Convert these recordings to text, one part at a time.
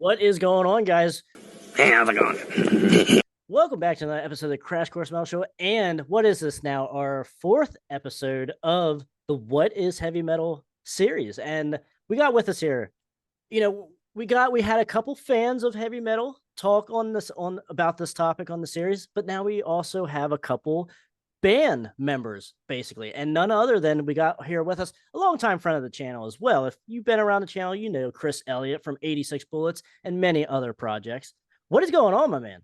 What is going on, guys? Hey, how's it going? Welcome back to another episode of the Kourse Metal Show. And what is this now? Our fourth episode of the What is Heavy Metal series. And we got with us here, we had a couple fans of heavy metal talk on about this topic on the series, but now we also have a couple band members, basically. And none other than we got here with us a longtime friend of the channel as well. If you've been around the channel, you know Chris Elliott from 86 Bullets and many other projects. What is going on, my man?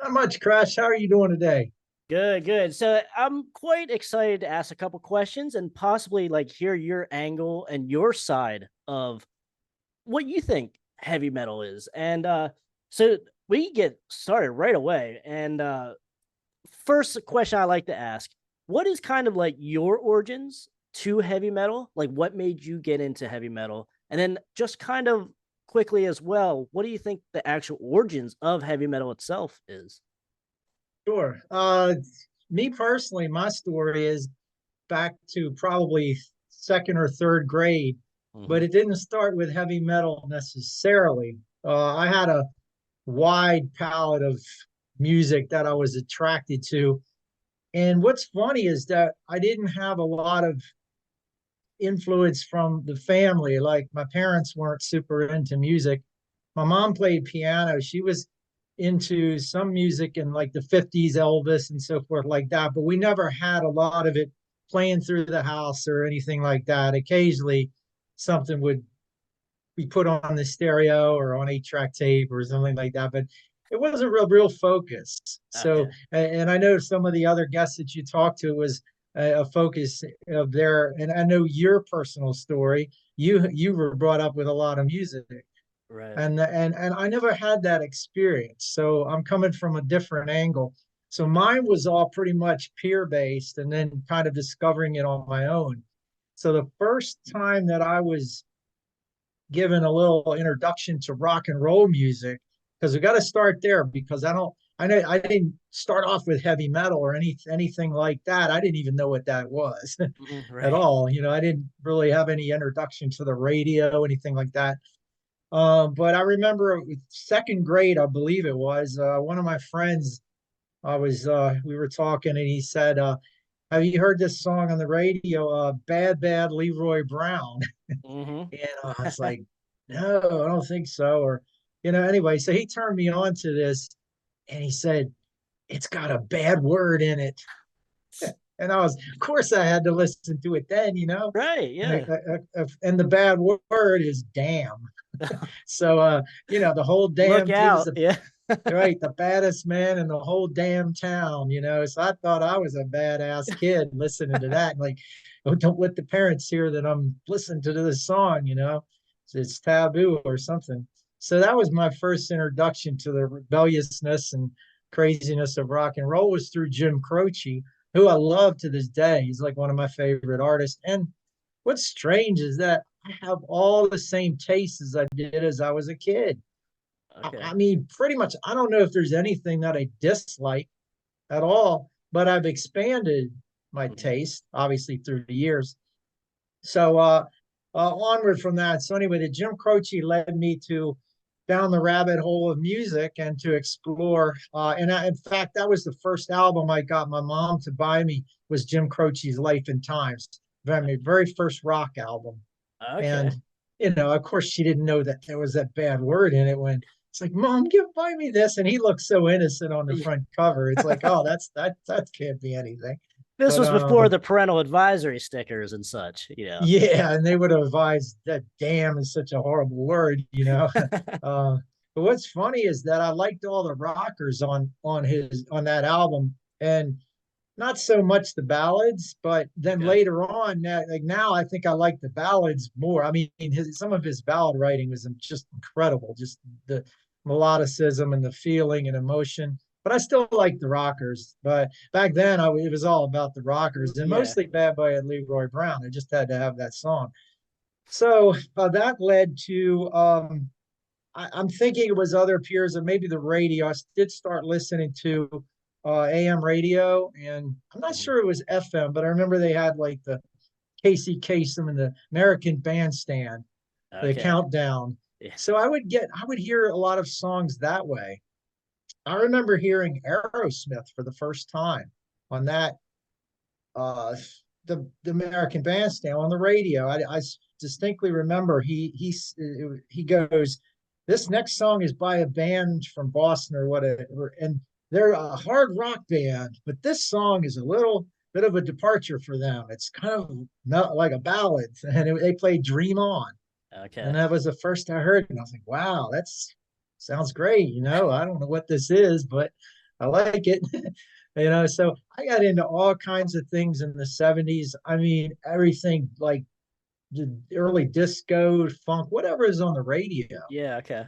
Not much, Krash. How are you doing today? Good, good. So I'm quite excited to ask a couple questions and possibly like hear your angle and your side of what you think heavy metal is. And so we get started right away. And first question I like to ask, what is kind of like your origins to heavy metal? Like what made you get into heavy metal? And then just kind of quickly as well, what do you think the actual origins of heavy metal itself is? Sure. Me personally, my story is back to probably second or third grade, but Mm-hmm. it didn't start with heavy metal necessarily. I had a wide palette of music that I was attracted to. And what's funny is that I didn't have a lot of influence from the family. Like my parents weren't super into music. My mom played piano. She was into some music in like the 50s, Elvis and so forth like that, but we never had a lot of it playing through the house or anything like that. Occasionally something would be put on the stereo or on 8-track tape or something like that, but it wasn't real focus. So, Okay. and I know some of the other guests that you talked to was a focus of their, and I know your personal story. You were brought up with a lot of music, Right. and I never had that experience. So I'm coming from a different angle. So mine was all pretty much peer based, and then kind of discovering it on my own. So the first time that I was given a little introduction to rock and roll music, because we got to start there, because I know I didn't start off with heavy metal or anything like that. I didn't even know what that was at Right. all. I didn't really have any introduction to the radio, anything like that. But I remember second grade, I believe it was, one of my friends, we were talking and he said, have you heard this song on the radio? Bad Leroy Brown. Mm-hmm. And I was like, no, I don't think so. Or, anyway, so he turned me on to this and he said, it's got a bad word in it. And of course, I had to listen to it then. Right. Yeah. And the bad word is damn. So, the whole Look damn, he was out. Yeah. right, the baddest man in the whole damn town. So I thought I was a badass kid listening to that. Like, oh, don't let the parents hear that I'm listening to this song. It's taboo or something. So that was my first introduction to the rebelliousness and craziness of rock and roll, was through Jim Croce, who I love to this day. He's like one of my favorite artists. And what's strange is that I have all the same tastes as I did as I was a kid. Okay. I mean, pretty much, I don't know if there's anything that I dislike at all, but I've expanded my Mm-hmm. taste, obviously, through the years. So, onward from that. So, anyway, the Jim Croce led me to down the rabbit hole of music and to explore. In fact, that was the first album I got my mom to buy me, was Jim Croce's Life and Times, my very first rock album. Okay. And, of course, she didn't know that there was that bad word in it when it's like, Mom, buy me this. And he looks so innocent on the front cover. It's like, oh, that can't be anything. This But was before the parental advisory stickers and such. yeah, and they would have advised that damn is such a horrible word. uh, but what's funny is that I liked all the rockers on that album, and not so much the ballads, but then Okay. later on, like now, I think I like the ballads more. I mean, some of his ballad writing was just incredible, just the melodicism and the feeling and emotion. But I still like the rockers. But back then, it was all about the rockers, and Yeah. mostly Bad Boy and Leroy Brown. I just had to have that song. So that led to I'm thinking it was other peers and maybe the radio. I did start listening to AM radio, and I'm not Mhm. sure it was FM, but I remember they had like the Casey Kasem and the American Bandstand, the Okay. countdown. Yeah. So I would hear a lot of songs that way. I remember hearing Aerosmith for the first time on that uh the American Bandstand on the radio. I distinctly remember he goes, "This next song is by a band from Boston or whatever, and they're a hard rock band, but this song is a little bit of a departure for them. It's kind of not like a ballad." And they played "Dream On," and Okay. that was the first I heard, and I was like, "Wow, that's sounds great." I don't know what this is, but I like it. So I got into all kinds of things in the 70s. I mean, everything like the early disco, funk, whatever is on the radio. Yeah. Okay.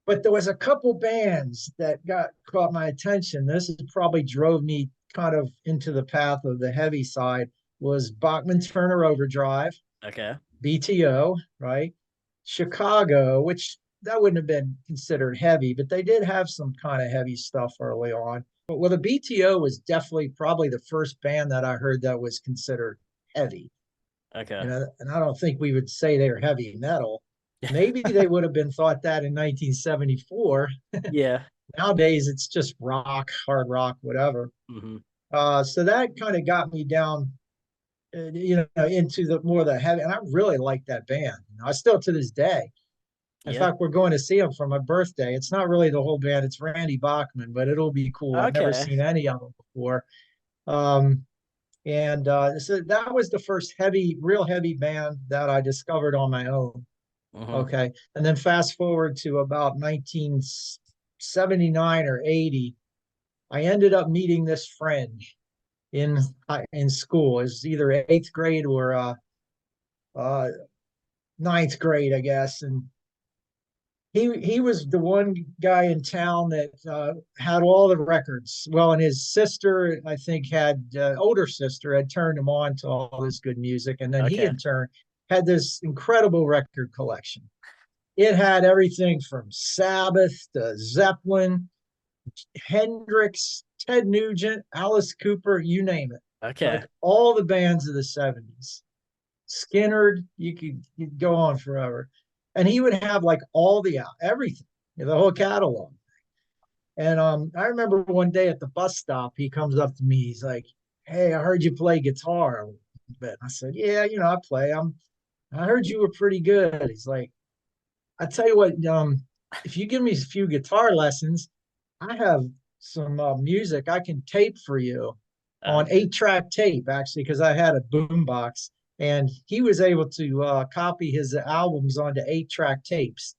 But there was a couple bands that got caught my attention. This is probably drove me kind of into the path of the heavy side was Bachman Turner Overdrive, Okay. BTO, right? Chicago, which that wouldn't have been considered heavy, but they did have some kind of heavy stuff early on. But well, the BTO was definitely probably the first band that I heard that was considered heavy. Okay. And I don't think we would say they were heavy metal. Maybe they would have been thought that in 1974. Yeah. Nowadays, it's just rock, hard rock, whatever. Hmm. So that kind of got me down, into the more of the heavy. And I really like that band. I still to this day. In Yeah. fact, we're going to see him for my birthday. It's not really the whole band; it's Randy Bachman, but it'll be cool. I've never Okay. seen any of them before. And so that was the first real heavy band that I discovered on my own. Hmm. Okay. And then fast forward to about 1979 or 80, I ended up meeting this friend in in school. It was either eighth grade or uh, ninth grade, I guess. And he was the one guy in town that had all the records. Well, and his sister, I think, had older sister had turned him on to all this good music, and then he Okay. in turn had this incredible record collection. It had everything from Sabbath to Zeppelin, Hendrix, Ted Nugent, Alice Cooper, you name it. Okay. Like all the bands of the 70s. Skinner, you'd go on forever. And he would have like all the everything, the whole catalog. And I remember one day at the bus stop, he comes up to me. He's like, "Hey, I heard you play guitar a little bit." I said, "Yeah, I play. I heard you were pretty good." He's like, "I tell you what, if you give me a few guitar lessons, I have some music I can tape for you on Okay. 8-track tape, actually, because I had a boombox." And he was able to copy his albums onto 8-track tapes.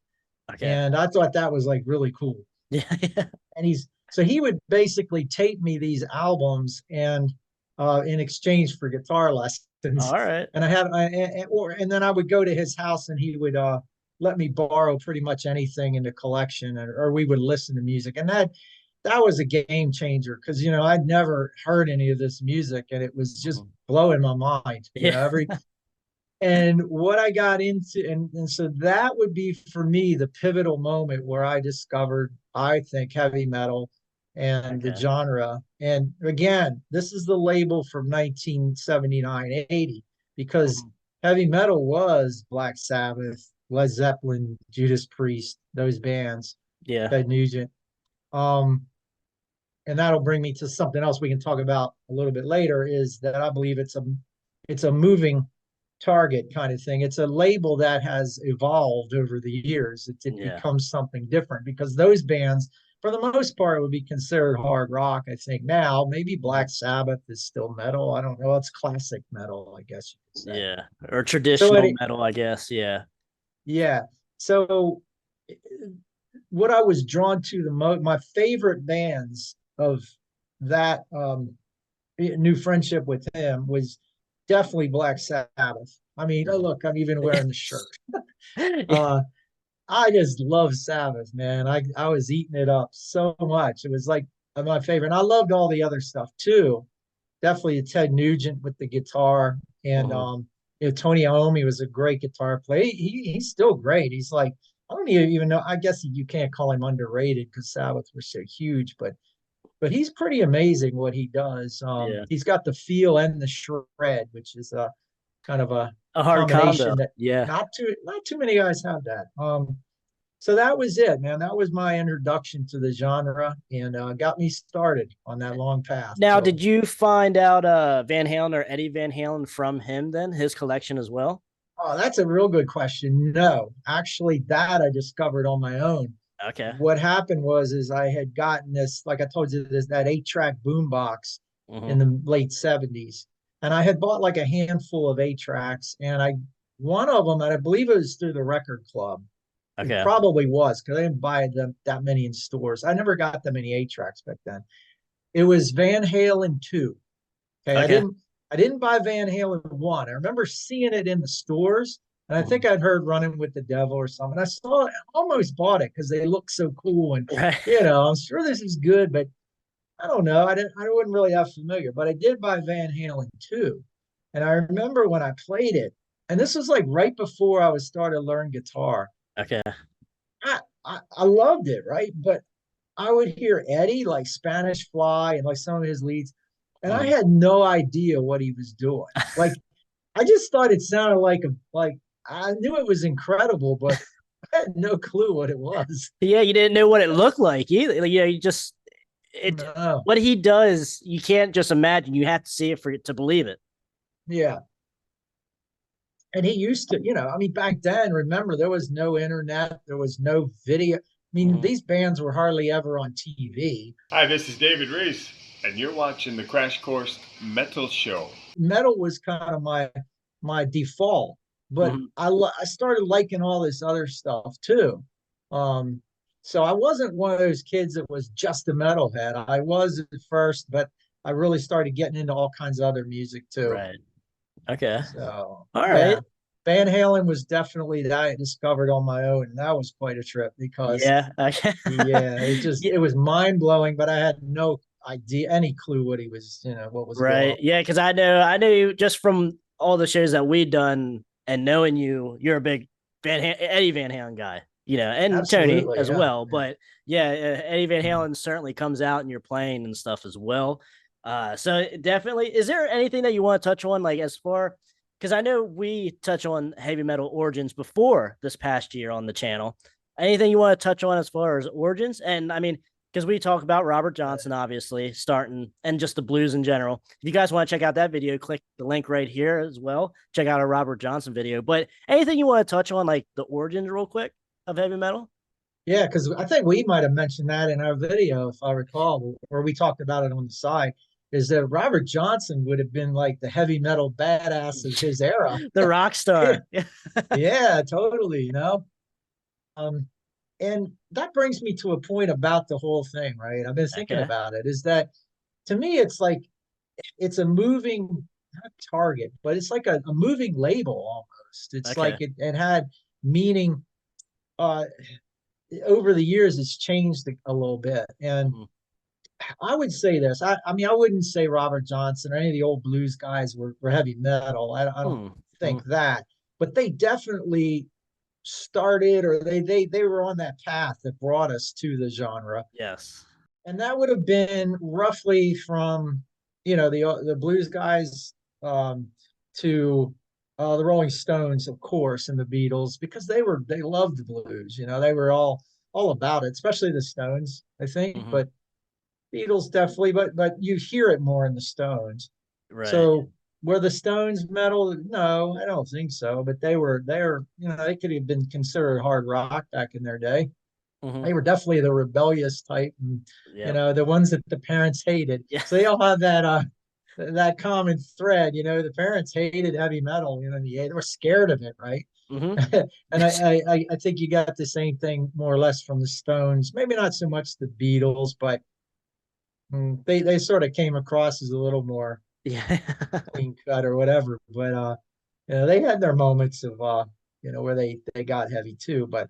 Okay. And I thought that was like really cool. Yeah. Yeah. And so he would basically tape me these albums and in exchange for guitar lessons. All right. And and then I would go to his house and he would let me borrow pretty much anything in the collection, or we would listen to music. And that was a game changer because I'd never heard any of this music and it was just Mhm. blowing my mind. Yeah. And what I got into, and so that would be for me the pivotal moment where I discovered, I think, heavy metal and the Okay. genre. And again, this is the label from 1979, 80, because Mhm. heavy metal was Black Sabbath, Led Zeppelin, Judas Priest, those bands, Yeah. Ted Nugent. Um, and that'll bring me to something else we can talk about a little bit later, is that I believe it's a moving target kind of thing. It's a label that has evolved over the years. It Yeah. becomes something different because those bands, for the most part, would be considered hard rock. I think now maybe Mhm. Black Sabbath is still metal. I don't know. It's classic metal, I guess you could say. Yeah. Or So traditional metal, I guess. Yeah. yeah. So what I was drawn to the most, my favorite bands of that new friendship with him was definitely Black Sabbath. I mean, oh, Mhm. look, I'm even wearing the shirt. Yeah. Uh, I just love Sabbath, man. I was eating it up so much. It was like my favorite. And I loved all the other stuff too. Definitely Ted Nugent with the guitar, and Mhm. Tony Iommi was a great guitar player. He's still great. He's like, I don't even know. I guess you can't call him underrated because Sabbath was so huge, but he's pretty amazing what he does. Yeah. He's got the feel and the shred, which is a kind of a A hard combo. combination that Yeah. not too many guys have that. So that was it, man. That was my introduction to the genre, and got me started on that long path. Now, So, did you find out Van Halen or Eddie Van Halen from him then, his collection as well? oh, that's a real good question. No, actually, that I discovered on my own. Okay. What happened was, is I had gotten this, like I told you, this that 8-track boom box in Hmm. the late 70s, and I had bought like a handful of 8 tracks, and I one of them, and I believe it was through the record club. It Okay. probably was because I didn't buy them that many in stores. I never got that many 8 tracks back then. It was Van Halen 2. Okay, Okay. I didn't buy Van Halen 1. I remember seeing it in the stores, and I Mhm. think I'd heard Running with the Devil or something. I saw it, almost bought it because they look so cool, and Right. I'm sure this is good, but I don't know. I wasn't really that familiar, but I did buy Van Halen 2. And I remember when I played it, and this was like right before I was started to learn guitar. Okay. I loved it, right? But I would hear Eddie like Spanish Fly and like some of his leads, and I Mhm. had no idea what he was doing. Like I just thought it sounded like I knew it was incredible, but I had no clue what it was. Yeah, you didn't know what it looked like either. Like, you just it No, what he does, you can't just imagine. You have to see it for it to believe it. yeah. And he used to, I mean, back then, remember, there was no internet, there was no video. I mean, Mhm. these bands were hardly ever on TV. Hi, this is David Reese, and you're watching the Crash Course Metal Show. Metal was kind of my default, but Mhm. I started liking all this other stuff too. Um, so I wasn't one of those kids that was just a metalhead. I was at first, but I really started getting into all kinds of other music too. Right. Okay. So All right. yeah, Van Halen was definitely that I discovered on my own, and that was quite a trip because Yeah. Okay. yeah, Yeah. it was mind blowing, but I had no idea, any clue what he was, what was going Right. Yeah, because I know you just from all the shows that we've done and knowing you, you're a big Eddie Van Halen guy, on. and Tony Absolutely, as yeah, well. yeah. But yeah, Eddie Van Halen certainly comes out and you're playing and stuff as well. So definitely, is there anything that you want to touch on, like as far, because I know we touch on heavy metal origins before this past year on the channel. Anything you want to touch on as far as origins? And I mean, because we talk about Robert Johnson, obviously, starting and just the blues in general. If you guys want to check out that video, click the link right here as well. Check out our Robert Johnson video. But anything you want to touch on, like the origins, real quick, of heavy metal? Yeah, because I think we might have mentioned that in our video, if I recall, where we talked about it on the side, is that Robert Johnson would have been like the heavy metal badass of his era. The rock Yeah, star. yeah, totally, Um, and that brings me to a point about the whole thing, right? I've been thinking Okay. about it, is that to me, it's like it's a moving, not target, but it's like a moving label almost. It's like Okay. it had meaning. Uh, Over the years, it's changed a little bit. And Mhm. I would say this. I mean, I wouldn't say Robert Johnson or any of the old blues guys were heavy metal. I don't think Mhm. that, but they definitely started, or they were on that path that brought us to the genre. Yes. And that would have been roughly from the blues guys, to the Rolling Stones, of course, and the Beatles, because they loved the blues. They were all about it, especially the Stones, I think, Hmm. but Beatles definitely. But you hear it more in the Stones. Right. So were the Stones metal? No, I don't think so. But they're they could have been considered hard rock back in their day. Hmm. They were definitely the rebellious type, and Yep. the ones that the parents hated. Yeah. So they all have that common thread. The parents hated heavy metal. They were scared of it, right? Hmm. And I think you got the same thing more or less from the Stones. Maybe not so much the Beatles, but they sort of came across as a little more Yeah. clean cut or whatever. But they had their moments of where they got heavy too. But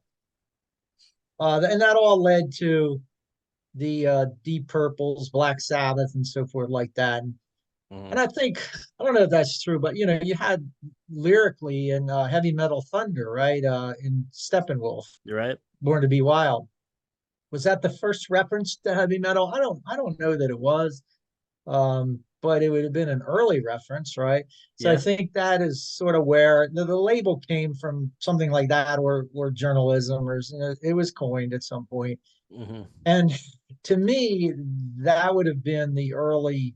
and that all led to the Deep Purples, Black Sabbath, and so forth like that. And Mhm. I think I don't know if that's true, but you had lyrically in Heavy Metal Thunder, right? In Steppenwolf, You're right. Born to Be Wild. Was that the first reference to heavy metal? I don't know that it was. Um, but it would have been an early reference, right? So I Yeah. think that is sort of where the label came from, something like that, or journalism, or it was coined at some point. Hmm. And to me, that would have been the early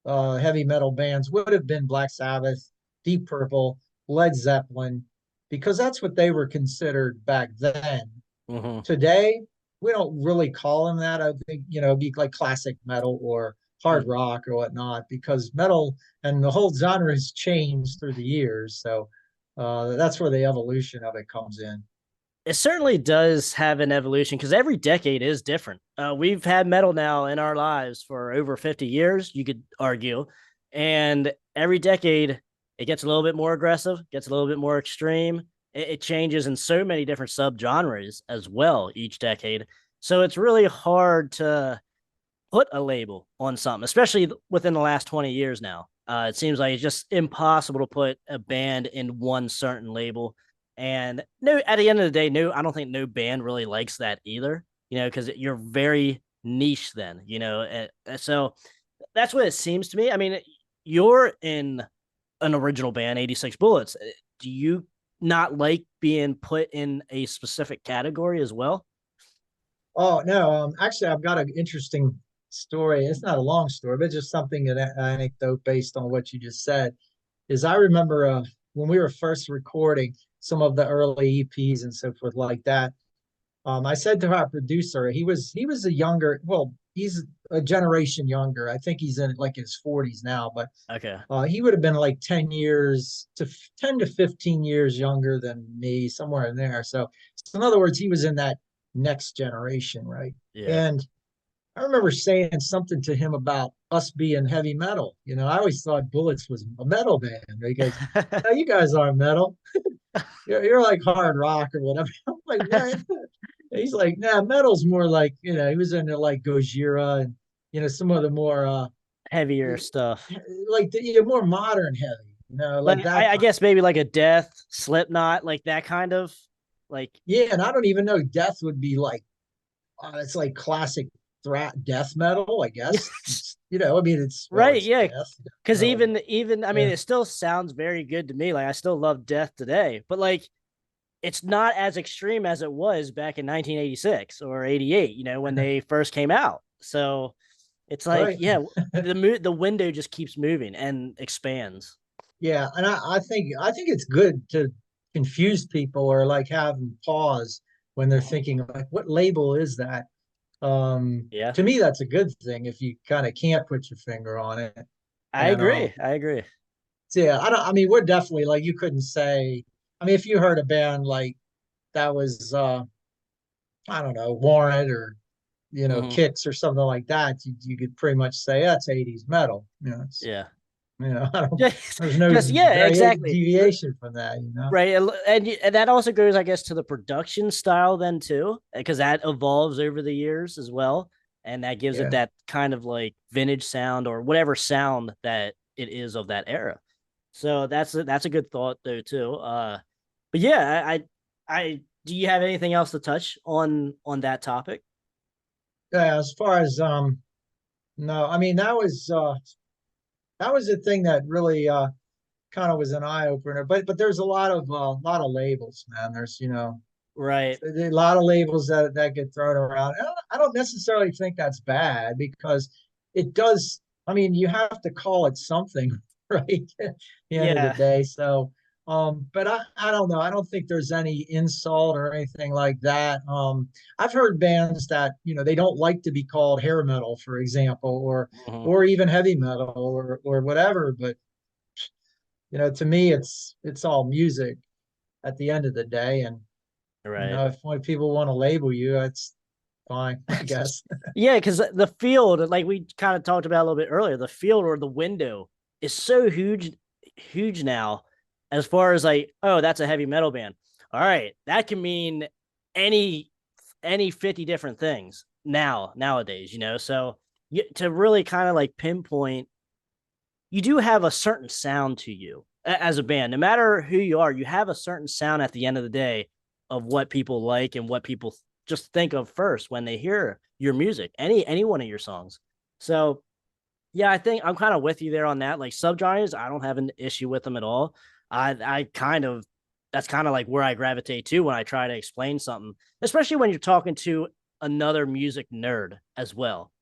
heavy metal bands would have been Black Sabbath, Deep Purple, Led Zeppelin, because that's what they were considered back then. Hmm. Today, we don't really call them that. I think, it'd be like classic metal or hard rock or whatnot, because metal and the whole genre has changed through the years. So that's where the evolution of it comes in. It certainly does have an evolution because every decade is different. We've had metal now in our lives for over 50 years, you could argue. And every decade, it gets a little bit more aggressive, gets a little bit more extreme. It changes in so many different subgenres as well each decade. So it's really hard to put a label on something, especially within the last 20 years now. It seems like it's just impossible to put a band in one certain label. And no, at the end of the day, no, I don't think no band really likes that either, because you're very niche then, so that's what it seems to me. I mean, you're in an original band, 86 Bullets. Do you not like being put in a specific category as well? Oh no, actually, I've got an interesting story. It's not a long story, but just something, an anecdote based on what you just said. Is I remember when we were first recording some of the early EPs and so forth like that. I said to our producer, he was a younger, well, he's a generation younger. I think he's in like his 40s now, but Okay. he would have been like 10 to 15 years younger than me, somewhere in there. So in other words, he was in that next generation, right? Yeah. And I remember saying something to him about us being heavy metal. I always thought Bullets was a metal band because, no, you guys aren't metal. You're like hard rock or whatever. I'm like, what? He's like, nah, metal's more like, he was into like Gojira and, some of the more, Heavier stuff. like more modern heavy, Like like that I kind. guess maybe like a Death, Slipknot, like that kind of like Yeah. And I don't even know Death would be like, it's like classic death metal, I guess. I mean, right, it's yeah. death Because metal. even I mean, Yeah. it still sounds very good to me. Like I still love Death today, but like it's not as extreme as it was back in 1986 or 88. When they first came out. So it's like, Right. yeah, the window just keeps moving and expands. Yeah. And I think it's good to confuse people or like have them pause when they're thinking like, what label is that? Yeah, To me, that's a good thing if you kind of can't put your finger on it. I And agree. I agree. so yeah, I mean, we're definitely like, you couldn't say, I mean, if you heard a band like that was I don't know, Warrant or Hmm. Kicks or something like that, you could pretty much say that's 80s metal. Yeah. I don't, Just, there's no just yeah, exactly. deviation from that. Right, and that also goes, I guess, to the production style then too, because that evolves over the years as well, and that gives it Yeah. that kind of like vintage sound or whatever sound that it is of that era. So that's a good thought though too. But yeah, I do you have anything else to touch on that topic? Yeah, as far as no, I mean, that was the thing that really kind of was an eye opener. But there's a lot of labels, man. There's Right. a lot of labels that get thrown around. I don't necessarily think that's bad, because it does. I mean, you have to call it something, right? At the end of the Yeah. day. So, but I don't know. I don't think there's any insult or anything like that. I've heard bands that they don't like to be called hair metal, for example, or Mhm. or even heavy metal or whatever. But to me, it's all music at the end of the day, and Right. if when people want to label you, that's fine, I guess. Yeah, because the field, like we kind of talked about a little bit earlier, the field or the window is so huge now, as far as like, oh, that's a heavy metal band. All right, that can mean any any 50 different things nowadays, So to really kind of like pinpoint, you do have a certain sound to you as a band. No matter who you are, you have a certain sound at the end of the day of what people like and what people just think of first when they hear your music, any one of your songs. So Yeah, I think I'm kind of with you there on that. Like subgenres, I don't have an issue with them at all. I kind of that's kind of like where I gravitate to when I try to explain something, especially when you're talking to another music nerd as well.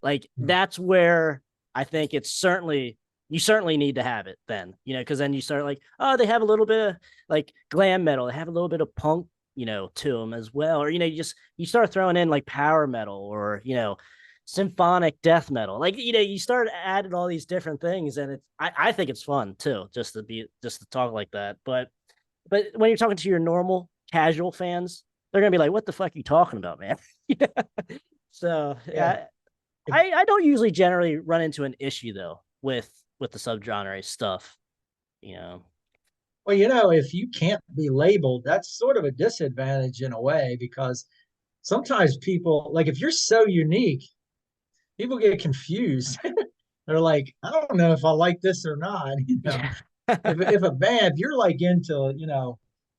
Like Hmm. that's where I think it's certainly you certainly need to have it then, because then you start like, oh, they have a little bit of like glam metal, they have a little bit of punk, to them as well. Or, you start throwing in like power metal or, symphonic death metal. Like, you start adding all these different things and I think it's fun too, just to talk like that. But when you're talking to your normal casual fans, they're gonna be like, what the fuck are you talking about, man? So Yeah. yeah, I don't usually generally run into an issue though with the subgenre stuff, you know. Well, if you can't be labeled, that's sort of a disadvantage in a way because sometimes people, like if you're so unique, people get confused. They're like, I don't know if I like this or not. Yeah. If a band, if you're like into,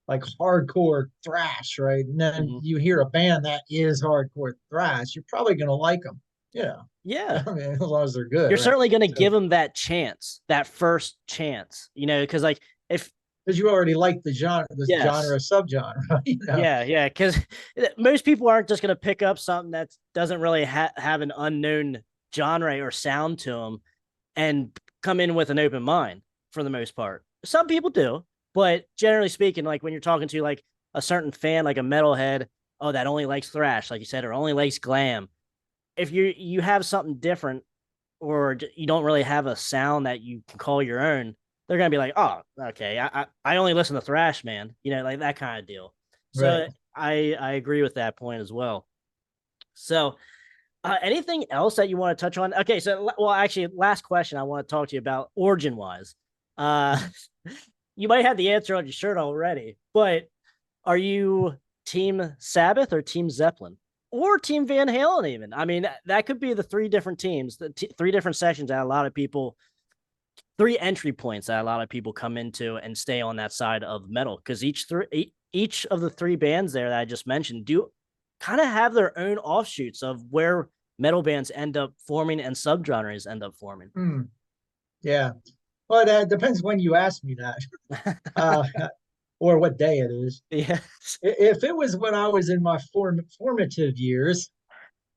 like hardcore thrash, right? And then Mhm. you hear a band that is hardcore thrash, you're probably gonna like them. Yeah. Yeah. I mean, as long as they're good, You're right? certainly gonna So give them that chance, that first chance, because like if because you already like the genre, yes, subgenre, yeah, because most people aren't just gonna pick up something that doesn't really have an unknown genre or sound to them and come in with an open mind for the most part. Some people do, but generally speaking, like when you're talking to like a certain fan, like a metalhead, oh, that only likes thrash, like you said, or only likes glam. If you have something different, or you don't really have a sound that you can call your own, they're gonna be like, oh, okay, I only listen to thrash, man, like that kind of deal. right? So I agree with that point as well. So anything else that you want to touch on? Okay, so well, actually, last question I want to talk to you about origin wise. Uh, you might have the answer on your shirt already, but are you Team Sabbath or Team Zeppelin or Team Van Halen? Even I mean, that could be the three different teams, the three different sections that a lot of people, three entry points that a lot of people come into and stay on that side of metal because each of the three bands there that I just mentioned do kind of have their own offshoots of where metal bands end up forming and subgenres end up forming. Hmm. Yeah. Well, it depends when you ask me that, uh, or what day it is. Yeah. If it was when I was in my formative years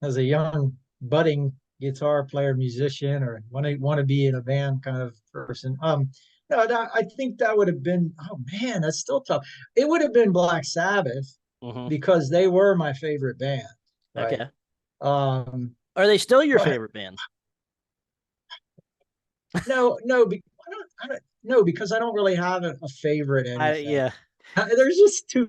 as a young budding guitar player, musician, or want to be in a band kind of person, no, I think that would have been. Oh man, that's still tough. It would have been Black Sabbath Mm-hmm. because they were my favorite band, right? Okay. Um, Are they still your but favorite band? no, no, no, because I don't really have a favorite anything. Yeah. There's too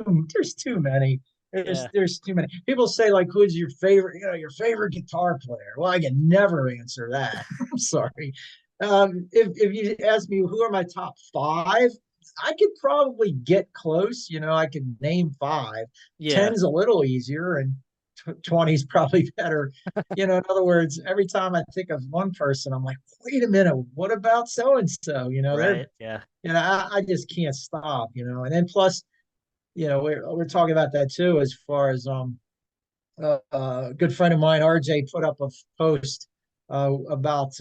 many. There's Yeah. there's too many. People say like, who's your favorite? Your favorite guitar player. Well, I can never answer that. I'm sorry. If you ask me who are my top five, I could probably get close. I could name five. Yeah. 10's a little easier, and 20's probably better. In other words, every time I think of one person, I'm like, wait a minute, what about so and so? They're Right. Yeah. I just can't stop. And then plus, we're talking about that too, as far as a good friend of mine, RJ, put up a post about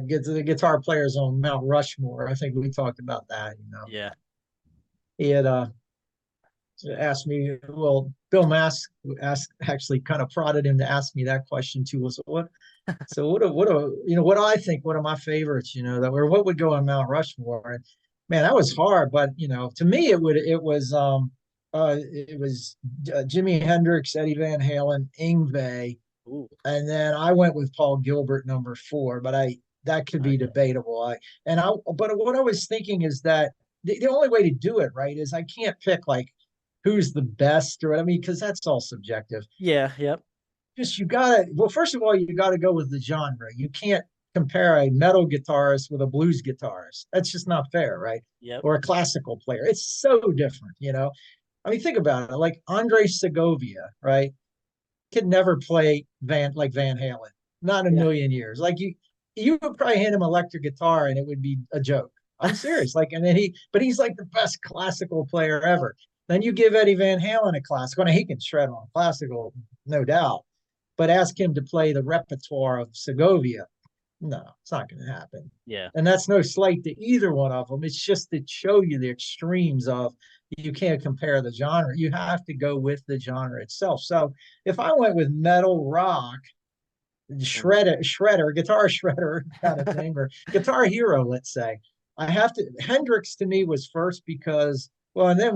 get the guitar players on Mount Rushmore. I think we talked about that. Yeah. He had asked me. Well, Bill Mask asked, actually kind of prodded him to ask me that question too. Was what? So what do I think? What are my favorites? That were what would go on Mount Rushmore? And man, that was hard. But to me, it was Jimi Hendrix, Eddie Van Halen, Yngwie, Ooh. and then I went with Paul Gilbert number four. But that could be Okay. debatable. But what I was thinking is that the only way to do it right is I can't pick like who's the best or what I mean because that's all subjective. Yeah. Yep. Just you gotta well, first of all, you gotta go with the genre. You can't compare a metal guitarist with a blues guitarist. That's just not fair, right? Yep. Or a classical player. It's so different. I mean, think about it. Like Andre Segovia, right? Could never play Van Halen. Not a Yeah. million years. Like you would probably hand him electric guitar and it would be a joke. I'm serious. Like, and then but he's like the best classical player ever. Then you give Eddie Van Halen a classical, and he can shred on classical, no doubt. but ask him to play the repertoire of Segovia. No, it's not going to happen. Yeah. And that's no slight to either one of them. It's just to show you the extremes of you can't compare the genre. You have to go with the genre itself. So if I went with metal rock, guitar shredder kind of thing, or Guitar Hero, let's say, I have to. Hendrix to me was first because, well, and then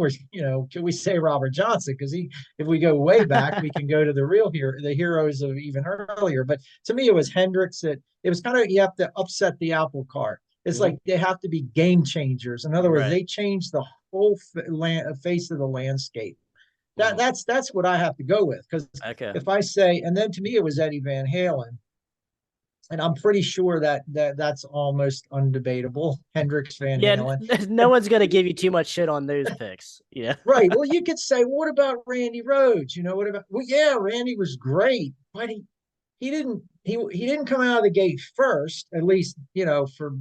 can we say Robert Johnson? Because if we go way back, we can go to the real hero, the heroes of even earlier. But to me, it was Hendrix. It was kind of, you have to upset the apple cart. It's like they have to be game changers. In other words, they changed the whole face of the landscape. That's what I have to go with, because if I say, and then to me it was Eddie Van Halen, and I'm pretty sure that's almost undebatable. Hendrix, Van Halen. No one's gonna give you too much shit on those picks. Yeah, right. Well, you could say, what about Randy Rhoads? What about? Well, yeah, Randy was great, but he didn't come out of the gate first. At least for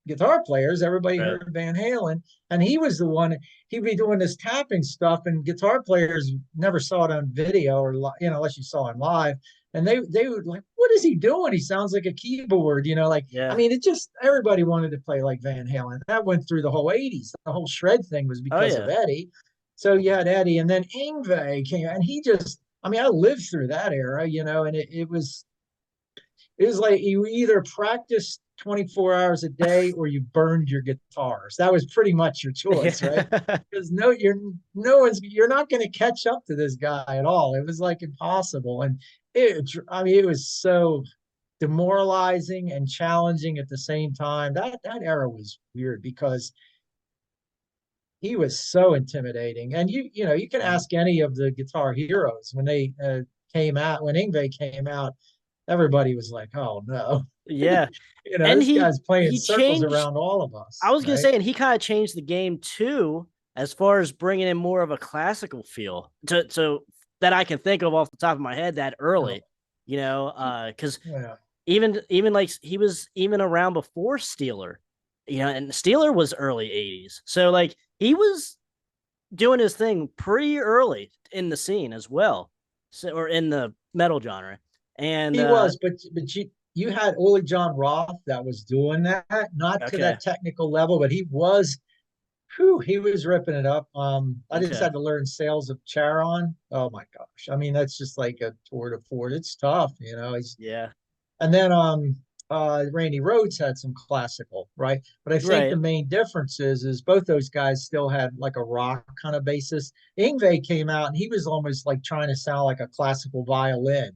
guitar players, everybody heard Van Halen, and he was the one. He'd be doing this tapping stuff, and guitar players never saw it on video or unless you saw him live, and they would like, what is he doing? He sounds like a keyboard, I mean, it just, everybody wanted to play like Van Halen. That went through the whole 80s. The whole shred thing was because of Eddie. So you had Eddie, and then Yngwie came, and he just, I mean, I lived through that era, and it was like you either practiced 24 hours a day or you burned your guitars. That was pretty much your choice, right? Because you're not going to catch up to this guy at all. It was like impossible. And it was so demoralizing and challenging at the same time. That era was weird because he was so intimidating. And you can ask any of the guitar heroes when they came out, when Yngwie came out, everybody was like, "Oh no!" Yeah, and this guy's playing circles around all of us. I was gonna say, and he kind of changed the game too, as far as bringing in more of a classical feel to that I can think of off the top of my head that early. Because even like he was even around before Steeler, and Steeler was early '80s, so like he was doing his thing pretty early in the scene as well, or in the metal genre. And he was, but you had Ole John Roth that was doing that, not to that technical level, but he was ripping it up. I just had to learn Sales of Charon. Oh my gosh. I mean, that's just like a tour de force. It's tough, And then Randy Rhoads had some classical, right? But I think the main difference is both those guys still had like a rock kind of basis. Yngwie came out and he was almost like trying to sound like a classical violin.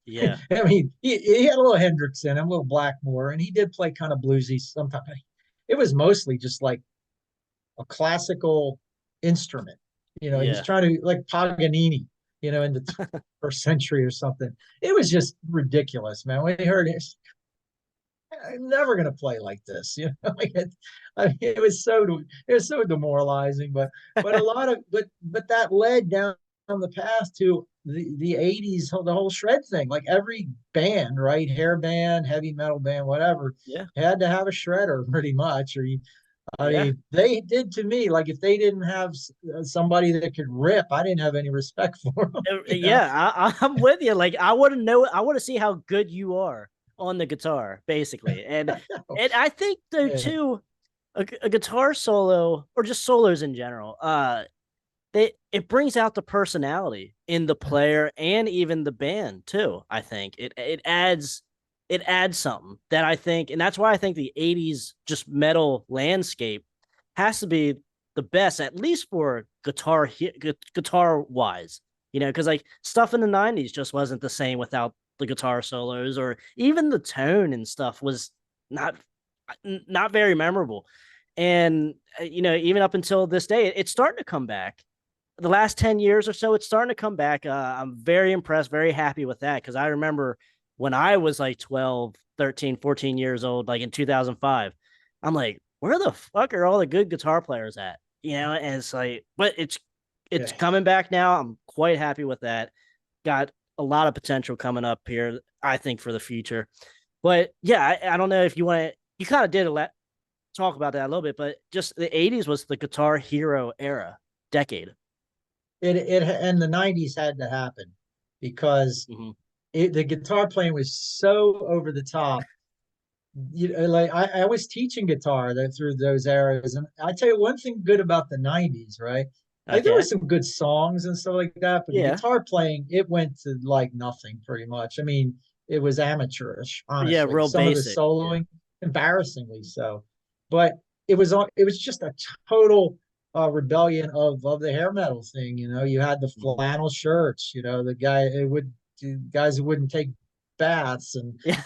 Yeah. I mean, he had a little Hendrix in him, a little Blackmore, and he did play kind of bluesy sometimes. It was mostly just like a classical instrument. He's trying to, like Paganini, in the first century or something. It was just ridiculous, man. When you heard it, I'm never going to play like this. It was so demoralizing, but a lot of, but that led down the path to the 80s, the whole shred thing. Like every band, right? Hair band, heavy metal band, whatever, had to have a shredder pretty much. I mean, they did to me, like if they didn't have somebody that could rip, I didn't have any respect for them. I'm with you. Like I want to see how good you are on the guitar, basically. And I think though too, a guitar solo or just solos in general, it brings out the personality in the player and even the band too. I think it adds something that I think, and that's why I think the 80s just metal landscape has to be the best, at least for guitar wise, because like stuff in the 90s just wasn't the same without the guitar solos, or even the tone and stuff was not very memorable. And even up until this day, it's starting to come back. The last 10 years or so, it's starting to come back. I'm very impressed, very happy with that, because I remember when I was like 12, 13, 14 years old, like in 2005, I'm like, where the fuck are all the good guitar players at? And it's like, but it's coming back now. I'm quite happy with that. Got a lot of potential coming up here, I think, for the future. But yeah, I don't know if you want to, you kind of did talk about that a little bit, but just the 80s was the guitar hero era decade. It and the 90s had to happen because the guitar playing was so over the top. Like I was teaching guitar through those eras, and I tell you one thing good about the '90s, right? Like there were Okay. some good songs and stuff like that, but the Yeah. guitar playing it went to like nothing pretty much. I mean, it was amateurish, Yeah, honestly. real Some of the basic. Yeah. soloing, embarrassingly so, but it was just a total rebellion of the hair metal thing. You know, you had the Mhm. flannel shirts. You know, guys who wouldn't take baths and Yeah.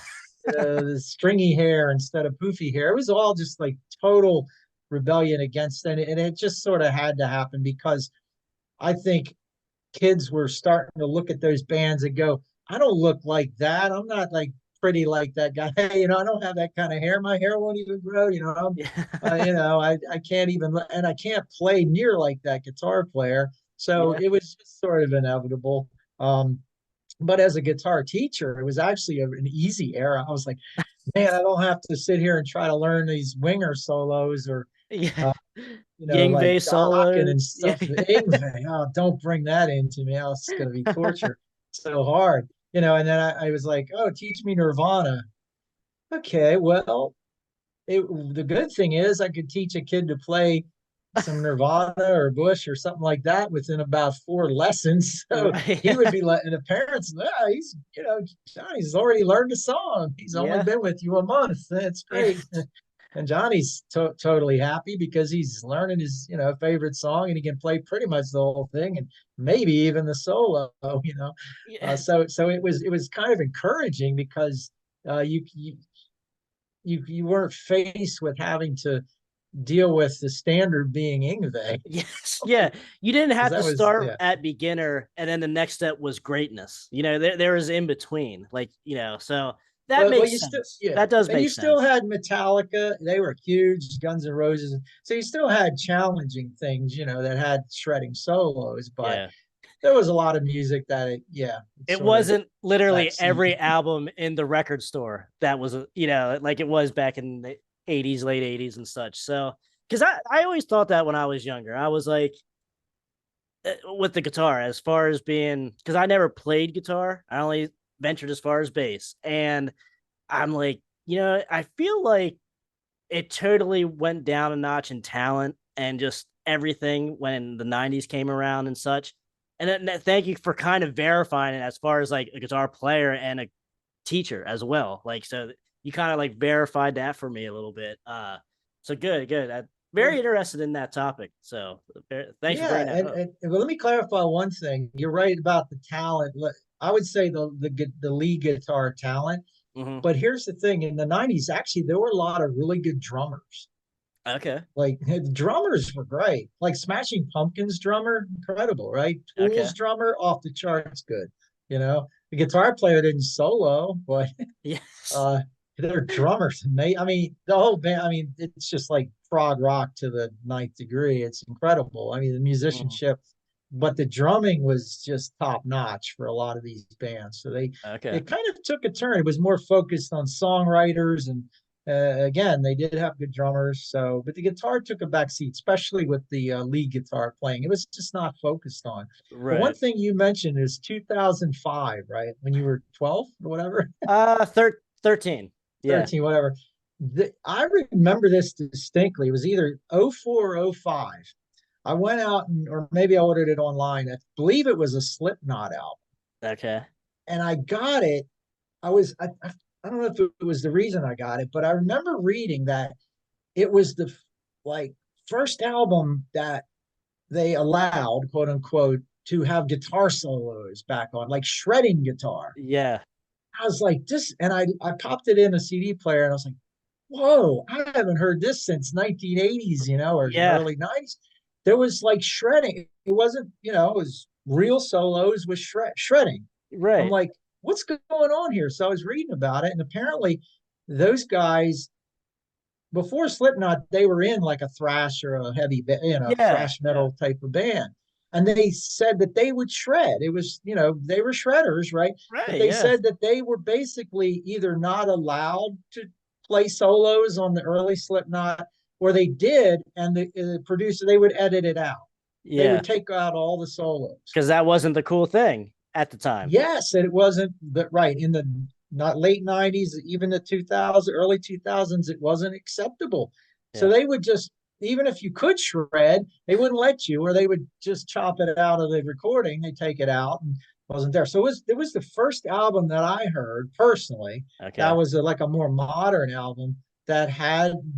the stringy hair instead of poofy hair. It was all just like total rebellion against it. And it just sort of had to happen because I think kids were starting to look at those bands and go, I don't look like that. I'm not like pretty like that guy. You know, I don't have that kind of hair. My hair won't even grow. You know, Yeah. I can't even, and I can't play near like that guitar player. So Yeah. it was just sort of inevitable. But as a guitar teacher, it was actually an easy era. I was like, man, I don't have to sit here and try to learn these winger solos or, Yeah. uh, like Yingve Dokken solos. and Yeah. stuff. Ingve, oh, don't bring that into me. Oh, it's going to be torture. So hard, And then I was like, oh, teach me Nirvana. Okay, well, the good thing is I could teach a kid to play some Nirvana or Bush or something like that within about 4 lessons. So Right. he would be letting the parents, he's, Johnny's already learned a song. He's only Yeah. been with you a month. That's Yeah. great. And Johnny's totally happy because he's learning his, favorite song and he can play pretty much the whole thing and maybe even the solo. Yeah. So it was kind of encouraging because you weren't faced with having to deal with the standard being Ingve. Yes. Yeah. You didn't Because have to that was, start yeah. at beginner and then the next step was greatness. There is in between. So that Well, makes you still, sense. yeah, That does and make you still sense. had Metallica. They were huge, Guns N' Roses. So you still had challenging things, that had shredding solos. But Yeah. there was a lot of music that, it It sort of wasn't literally backseat. every album in the record store that was, like it was back in the 80s, late 80s and such. So, because I always thought that when I was younger, I was like, with the guitar, as far as being, because I never played guitar, I only ventured as far as bass. And I'm like, I feel like it totally went down a notch in talent and just everything when the 90s came around and such. And then, thank you for kind of verifying it as far as like a guitar player and a teacher as well. Like, so you kind of like verified that for me a little bit. So good, good. I'm very Well, interested in that topic. So thanks for yeah, bringing that and, up. and well, let me clarify one thing. You're right about the talent. I would say the lead guitar talent. Mm-hmm. But here's the thing: in the '90s, actually, there were a lot of really good drummers. Okay. Like the drummers were great. Like Smashing Pumpkins drummer, incredible, right? Okay. Tools drummer, off the charts good. The guitar player didn't solo, but Yes. uh their drummers, I mean, the whole band. I mean, it's just like prog rock to the ninth degree. It's incredible. I mean, the Mhm. musicianship, but the drumming was just top notch for a lot of these bands. So Okay. it kind of took a turn. It was more focused on songwriters and again, they did have good drummers. So, but the guitar took a back seat, especially with the lead guitar playing. It was just not focused on. But one Right. thing you mentioned is 2005, right? When you were 12 or whatever, 13. Yeah. 13, whatever. I remember this distinctly. It was either '04 or '05. I went out or maybe I ordered it online. I believe it was a Slipknot album, Okay. and I got it. I don't know if it was the reason I got it, but I remember reading that it was the like first album that they allowed, quote unquote, to have guitar solos back on, like shredding guitar. Yeah. I was like, this, and I popped it in a CD player, and I was like, whoa, I haven't heard this since 1980s, or Yeah. early 90s. There was like shredding. It wasn't, it was real solos with shredding. I'm Right. like, what's going on here? So I was reading about it, and apparently those guys before Slipknot, they were in like a thrash or a heavy, Yeah. thrash Yeah. metal type of band. And they said that they would shred. It was, they were shredders, right? But Right. they Yeah. said that they were basically either not allowed to play solos on the early Slipknot, or they did, and the producer, they would edit it out. They Yeah. would take out all the solos. Because that wasn't the cool thing. at the time. Yes, and it wasn't that right in the not late 90s, even the 2000s, early 2000s, it wasn't acceptable. So Yeah. they would just, even if you could shred, they wouldn't let you, or they would just chop it out of the recording. They take it out and wasn't there. So it was the first album that I heard personally that Okay. was like a more modern album that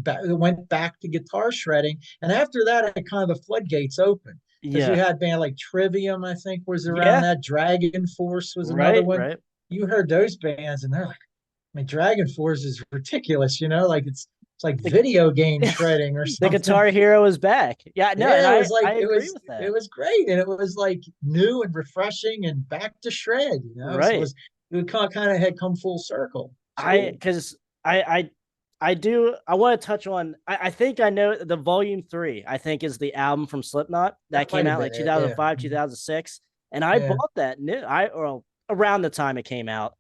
that went back to guitar shredding. And after that, it kind of the floodgates opened because you Yeah. had band like Trivium, I think, was around Yeah. that. Dragon Force was another Right. one. Right. You heard those bands, and they're like, I mean, Dragon Force is ridiculous, like it's like The, video game shredding or the something. Guitar Hero is back. Yeah. No. And Yeah, it was I like agree with that. it was great, and it was like new and refreshing and back to shred. So Right. it kind of had come full circle. It's I cool. because I do I want to touch on I think I know the volume 3 I think is the album from Slipknot that That might came have out been like it. Yeah. 2005 Mhm. 2006 and I Yeah. bought that new I or around the time it came out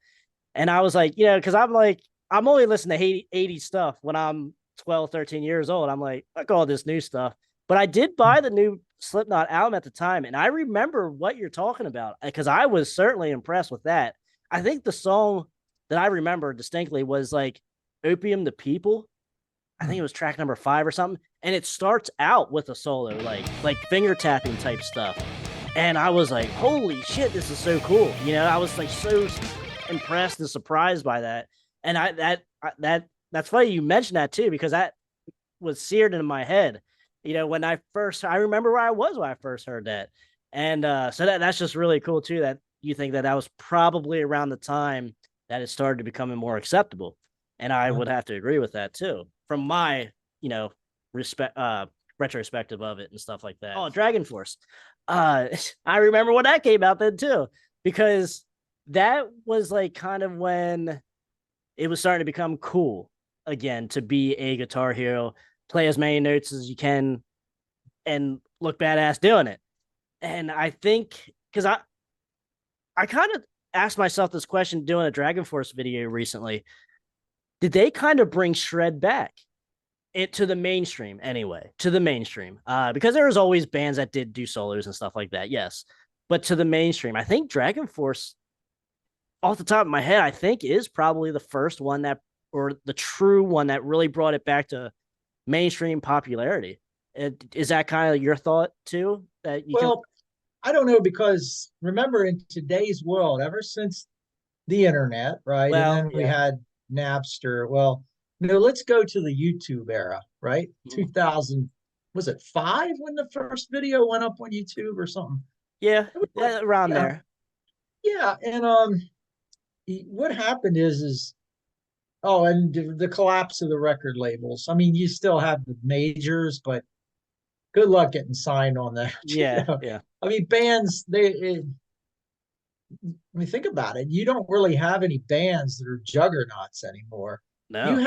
and I was like because I'm like I'm only listening to 80 stuff when I'm 12 13 years old. I'm like fuck all this new stuff, but I did buy the new Slipknot album at the time and I remember what you're talking about because I was certainly impressed with that. I think the song that I remember distinctly was like Opium the People. I think it was track number 5 or something. And it starts out with a solo, like finger tapping type stuff. And I was like, holy shit, this is so cool. I was like so impressed and surprised by that. And that's funny you mentioned that too, because that was seared into my head. When I remember where I was when I first heard that. And so that's just really cool too, that you think that was probably around the time that it started to become more acceptable. And I would have to agree with that too, from my, you know, respect retrospective of it and stuff like that. Oh, Dragon Force. I remember when that came out then too, because that was like kind of when it was starting to become cool again to be a guitar hero, play as many notes as you can, and look badass doing it. And I think because I kind of asked myself this question doing a Dragon Force video recently. Did they kind of bring shred back it to the mainstream anyway, to the mainstream? Because there was always bands that did do solos and stuff like that, yes. But to the mainstream, I think Dragon Force, off the top of my head, I think is probably the first one that, or the true one that really brought it back to mainstream popularity. Is that kind of your thought too? That you can, Well, I don't know because remember in today's world, ever since the internet, right? And well, then we yeah. had Napster. Well, no, let's go to the YouTube era, right? Mhm. 2000, was it 5 when the first video went up on YouTube or something? Yeah, It was like, yeah, around yeah, there. yeah. And what happened is oh, and the collapse of the record labels. I mean, you still have the majors, but good luck getting signed on that. Yeah, yeah. I mean, bands I mean, think about it. You don't really have any bands that are juggernauts anymore. No.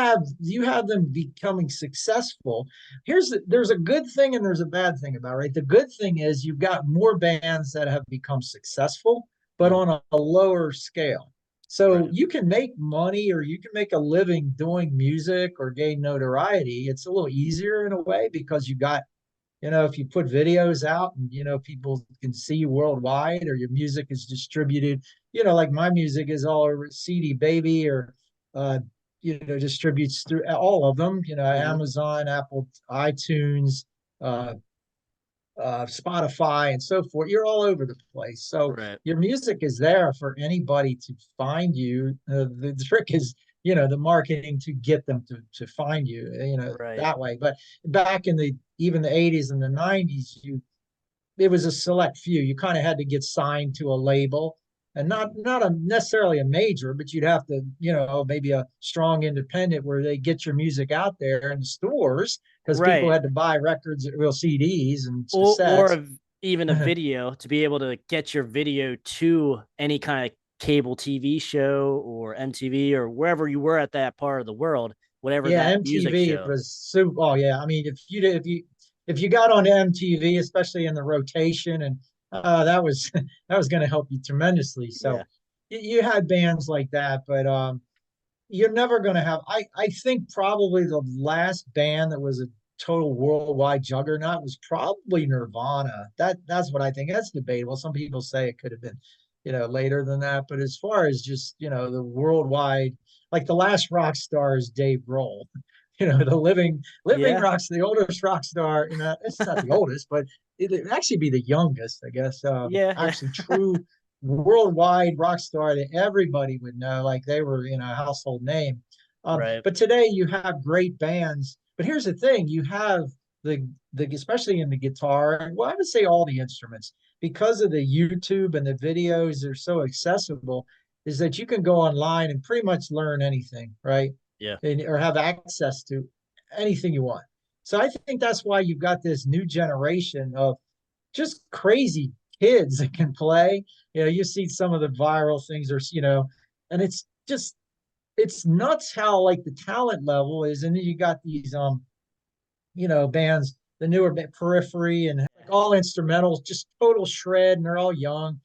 You have them becoming successful. There's a good thing and there's a bad thing about it, right? The good thing is you've got more bands that have become successful, but Mhm. on a lower scale. So Right. you can make money or you can make a living doing music or gain notoriety. It's a little easier in a way because you got if you put videos out and people can see you worldwide or your music is distributed, like my music is all over CD Baby or uh distributes through all of them, Mhm. Amazon, Apple, iTunes, uh Spotify and so forth. You're all over the place. So Right. your music is there for anybody to find you. The trick is, the marketing to get them to find you, Right. that way. But back in the even the 80s and the 90s, it was a select few. You kind of had to get signed to a label and not necessarily a major, but you'd have to, maybe a strong independent where they get your music out there in the stores because people Right. had to buy records, real CDs and Or cassettes. even a video to be able to get your video to any kind of cable TV show or MTV or wherever you were at that part of the world, whatever Yeah, that music MTV show. was super. Oh yeah, I mean, if you got on MTV, especially in the rotation, and that was that was going to help you tremendously. Yeah. So you had bands like that, but you're never going to have. I think probably the last band that was a total worldwide juggernaut was probably Nirvana. That's what I think. That's debatable. Some people say it could have been, later than that. But as far as just, the worldwide, like the last rock star is Dave Grohl, the living Yeah. the oldest rock star, it's not the oldest, but it'd actually be the youngest, I guess. Yeah. Yeah. Actually true worldwide rock star that everybody would know, like they were, a household name. Right. But today you have great bands. But here's the thing: you have the especially in the guitar, well, I would say all the instruments, because of the YouTube and the videos, they're so accessible, is that you can go online and pretty much learn anything, right? Yeah. Or have access to anything you want. So I think that's why you've got this new generation of just crazy kids that can play. You see some of the viral things, or and it's nuts how like the talent level is. And then you got these bands, the newer Periphery, and like all instrumentals, just total shred, and they're all young,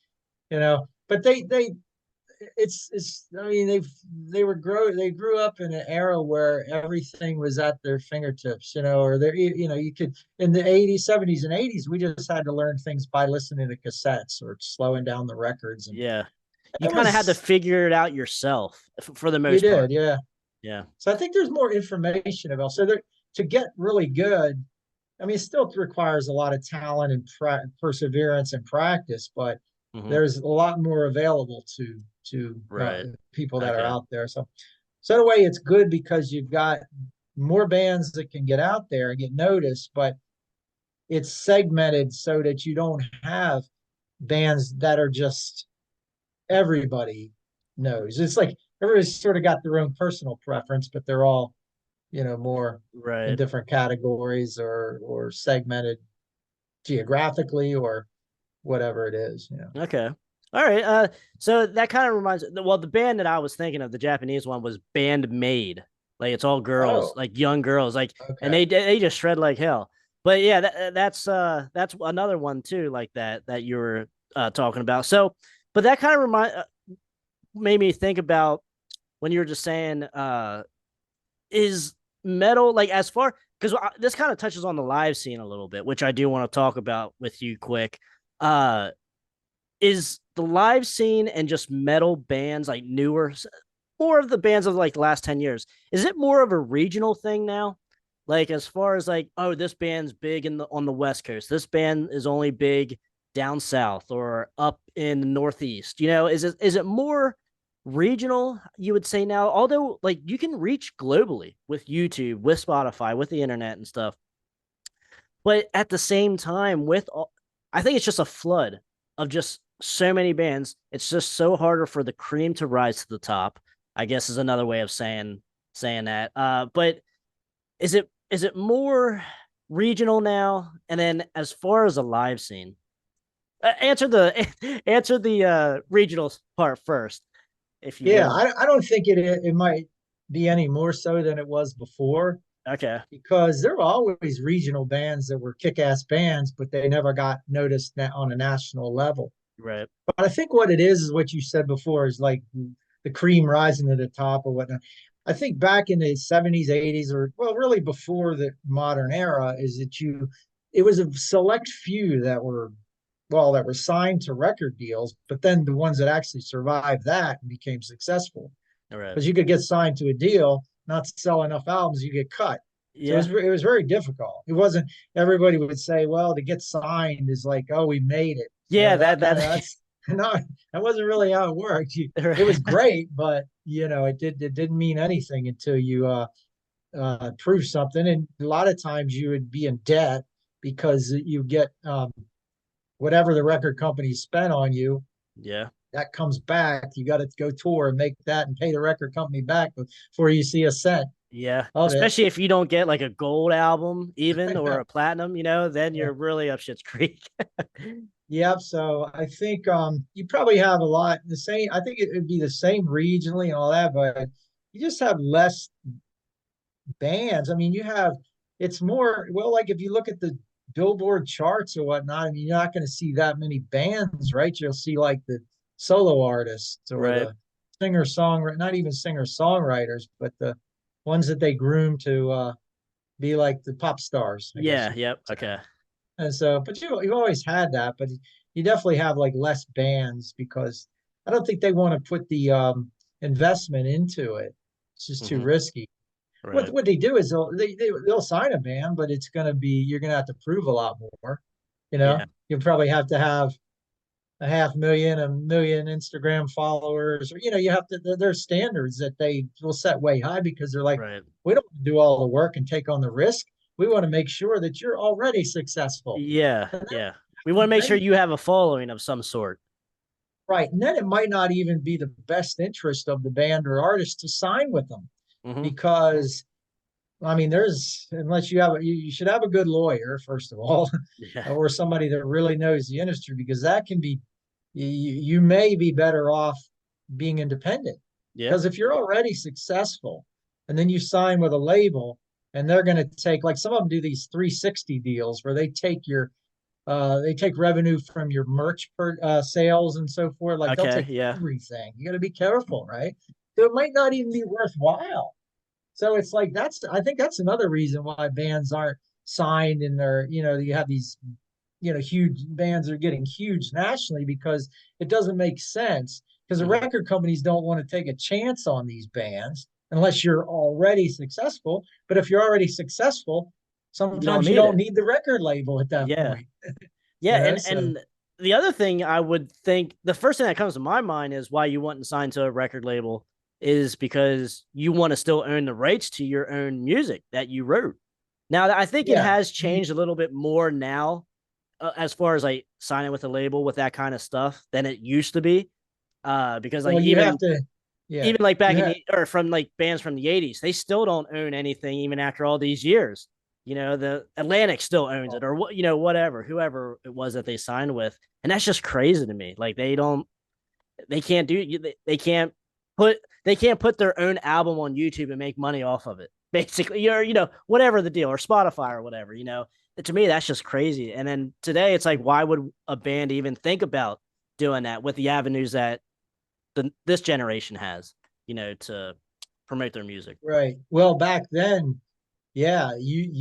but they it's I mean they grew up in an era where everything was at their fingertips, or you could, in the 80s, 70s, and 80s, we just had to learn things by listening to cassettes or slowing down the records, and Yeah. You it kind of had to was figure it out yourself for the you most part. did, yeah. Yeah. So I think there's more information about, so there, to get really good, I mean, it still requires a lot of talent and perseverance and practice, but Hmm. there's a lot more available to Right. people that are Okay. out there. So in a way, it's good because you've got more bands that can get out there and get noticed, but it's segmented so that you don't have bands that are just everybody knows. It's like everybody's sort of got their own personal preference, but they're all, more in Right. different categories, or segmented geographically, or whatever it is. Okay. All right. So that kind of reminds, well, the band that I was thinking of, the Japanese one, was Band Maid. Like it's all girls, Oh, like young girls, like, and okay. they just shred like hell. But yeah, that's another one too, like that you were talking about. So, but that kind of made me think about when you were just saying, is metal, like, as far, because this kind of touches on the live scene a little bit, which I do want to talk about with you quick. Uh, is the live scene and just metal bands, like newer, more of the bands of like the last 10 years, is it more of a regional thing now? Like, as far as like, oh, this band's big on the West Coast, this band is only big down south or up in the Northeast. Is it more regional, you would say now? Although, like, you can reach globally with YouTube, with Spotify, with the internet and stuff. But at the same time, I think it's just a flood of just so many bands. It's just so harder for the cream to rise to the top, I guess, is another way of saying that. But is it more regional now? And then as far as a live scene, answer the answer the regional part first, if you Yeah, will. I don't think it might be any more so than it was before, Okay. because there were always regional bands that were kick-ass bands, but they never got noticed on a national level. Right. But I think what it is what you said before, is like the cream rising to the top or whatnot. I think back in the 70s, 80s, or well, really before the modern era, is that it was a select few that were, well, that were signed to record deals, but then the ones that actually survived that and became successful. All right. Because you could get signed to a deal, not sell enough albums, you get cut. So Yeah. it was very difficult. It wasn't, everybody would say, well, to get signed is like, oh, we made it. Yeah. That. That's not, that wasn't really how it worked. It was Right. great, but it didn't mean anything until you prove something. And a lot of times you would be in debt because you get whatever the record company spent on you, Yeah. that comes back. You got to go tour and make that and pay the record company back before you see a cent Yeah, of it. especially if you don't get like a gold album, even, or a platinum, then Yeah. you're really up shit's creek. Yep. So I think you probably have a lot the same. I think it would be the same regionally and all that, but you just have less bands. I mean, it's more, well, like if you look at the Billboard charts or whatnot, I mean, you're not going to see that many bands, right? You'll see like the solo artists or Right. the singer songwriter, not even singer songwriters, but the ones that they groom to be like the pop stars, I guess Yeah. you Yep. could say. Okay. And so, but you've always had that, but you definitely have like less bands because I don't think they want to put the investment into it. It's just too Hmm. risky. Right. What they do is they'll sign a band, but it's going to be you're going to have to prove a lot more. You Yeah. know, you probably have to have a 500,000, a million Instagram followers, or you have to. There's standards that they will set way high because they're like, Right. we don't do all the work and take on the risk. We want to make sure that you're already successful. Yeah. And Yeah. We want to make sure then you have a following of some sort. right, and then it might not even be the best interest of the band or artist to sign with them Hmm. because I mean, there's unless you have you should have a good lawyer first of all, Yeah. or somebody that really knows the industry because that can be you may be better off being independent Yeah. because if you're already successful and then you sign with a label and they're going to take like some of them do these 360 deals where they take revenue from your merch sales and so forth. Like they'll Okay. take Yeah. everything. You got to be careful, right? So it might not even be worthwhile. So it's like I think that's another reason why bands aren't signed and they're, you have these, huge bands are getting huge nationally because it doesn't make sense because the Hmm. record companies don't want to take a chance on these bands unless you're already successful. But if you're already successful, You don't sometimes you need don't it. need the record label at that Yeah. point, Yeah. And so the other thing I would think, the first thing that comes to my mind is why you wouldn't sign to a record label is because you want to still own the rights to your own music that you wrote. Now, I think it yeah. has changed a little bit more now, as far as like signing with a label with that kind of stuff than it used to be. Because like Well, you have even to, yeah, even like you back in have, the or from like bands from the 80s, they still don't own anything even after all these years. The Atlantic still owns it, or what, whatever, whoever it was that they signed with. And that's just crazy to me. Like they can't do, they can't put their own album on YouTube and make money off of it. Basically, or whatever the deal, or Spotify or whatever. To me, that's just crazy. And then today, it's like, why would a band even think about doing that with the avenues that this generation has, to promote their music? right. Well, back then, yeah, you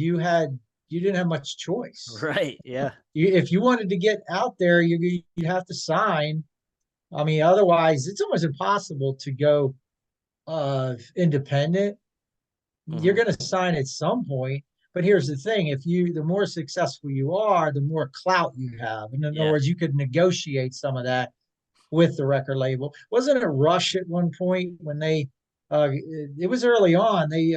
didn't have much choice. Right. Yeah. If you wanted to get out there, you have to sign. I mean, otherwise, it's almost impossible to go independent. You're Hmm. going to sign at some point. But here's the thing: the more successful you are, the more clout you have. In other Yeah. words, you could negotiate some of that with the record label. Wasn't it Rush at one point when it was early on. They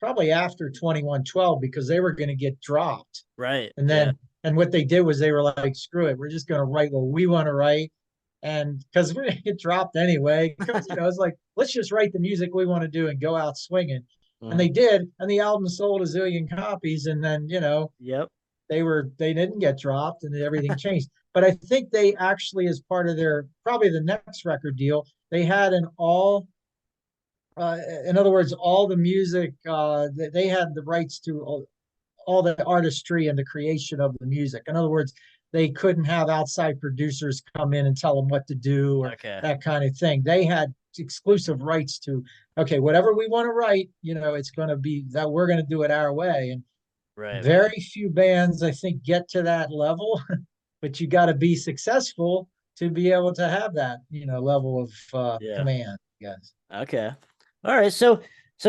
probably after 2112 because they were going to get dropped. Right. And Yeah. then and what they did was they were like, screw it, we're just going to write what we want to write. And because we're going to get dropped anyway, because it's like, let's just write the music we want to do and go out swinging. And they Hmm. did, and the album sold a zillion copies. And then Yep. they didn't get dropped, and everything changed. But I think they actually, as part of their probably the next record deal, they had an all in other words, all the music they had the rights to all the artistry and the creation of the music. In other words, they couldn't have outside producers come in and tell them what to do or Okay. that kind of thing. They had exclusive rights to, okay, whatever we want to write, it's going to be that we're going to do it our way. And Right. very few bands, I think, get to that level, but you got to be successful to be able to have that, level of Yeah. command, yes. Okay. All right. So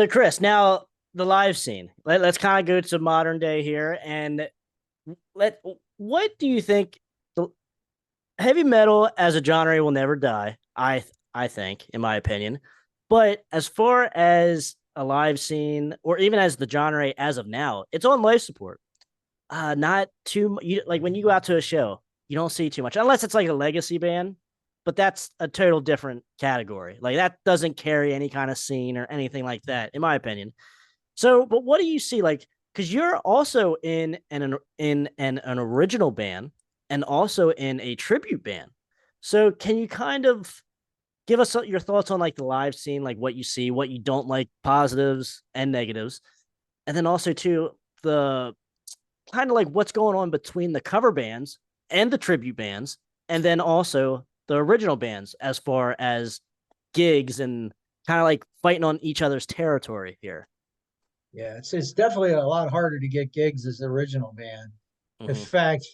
Chris, now the live scene. Let's kind of go to modern day here, and let what do you think the heavy metal as a genre will never die? I think, in my opinion. But as far as a live scene, or even as the genre as of now, it's on life support. Not too like when you go out to a show, you don't see too much unless it's like a legacy band, but that's a total different category. Like that doesn't carry any kind of scene or anything like that, in my opinion. So, but what do you see like? Because you're also in an original band and also in a tribute band. So, can you kind of give us your thoughts on like the live scene, like what you see, what you don't like, positives and negatives, and then also too the kind of like what's going on between the cover bands and the tribute bands, and then also the original bands as far as gigs and kind of like fighting on each other's territory here. Yeah, it's definitely a lot harder to get gigs as the original band. In Hmm. fact,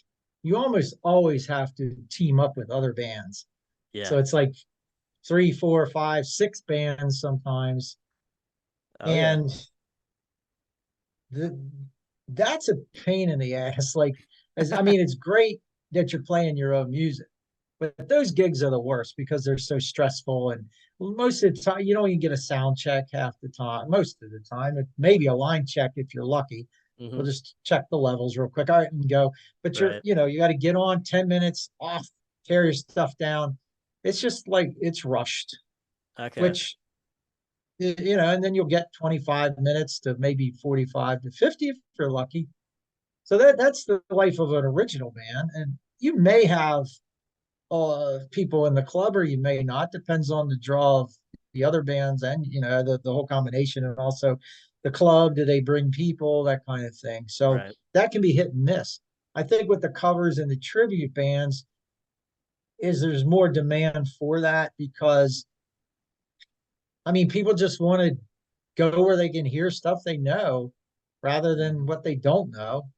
you almost always have to team up with other bands. Yeah. So it's like three, four, five, six bands sometimes. Oh yeah. And the, that's a pain in the ass. Like, I mean, it's great that you're playing your own music, but those gigs are the worst because they're so stressful. And most of the time, you don't even get a sound check half the time. Most of the time, maybe a line check if you're lucky. Hmm. We'll just check the levels real quick. All right, and go. But Right. you got to get on 10 minutes off, tear your stuff down. It's just like it's rushed, Okay. which and then you'll get 25 minutes to maybe 45 to 50 if you're lucky. So that's the life of an original band. And you may have people in the club or you may not, depends on the draw of the other bands and, the whole combination. And also the club, do they bring people, that kind of thing. So Right. that can be hit and miss. I think with the covers and the tribute bands is there's more demand for that because, I mean, people just want to go where they can hear stuff they know rather than what they don't know.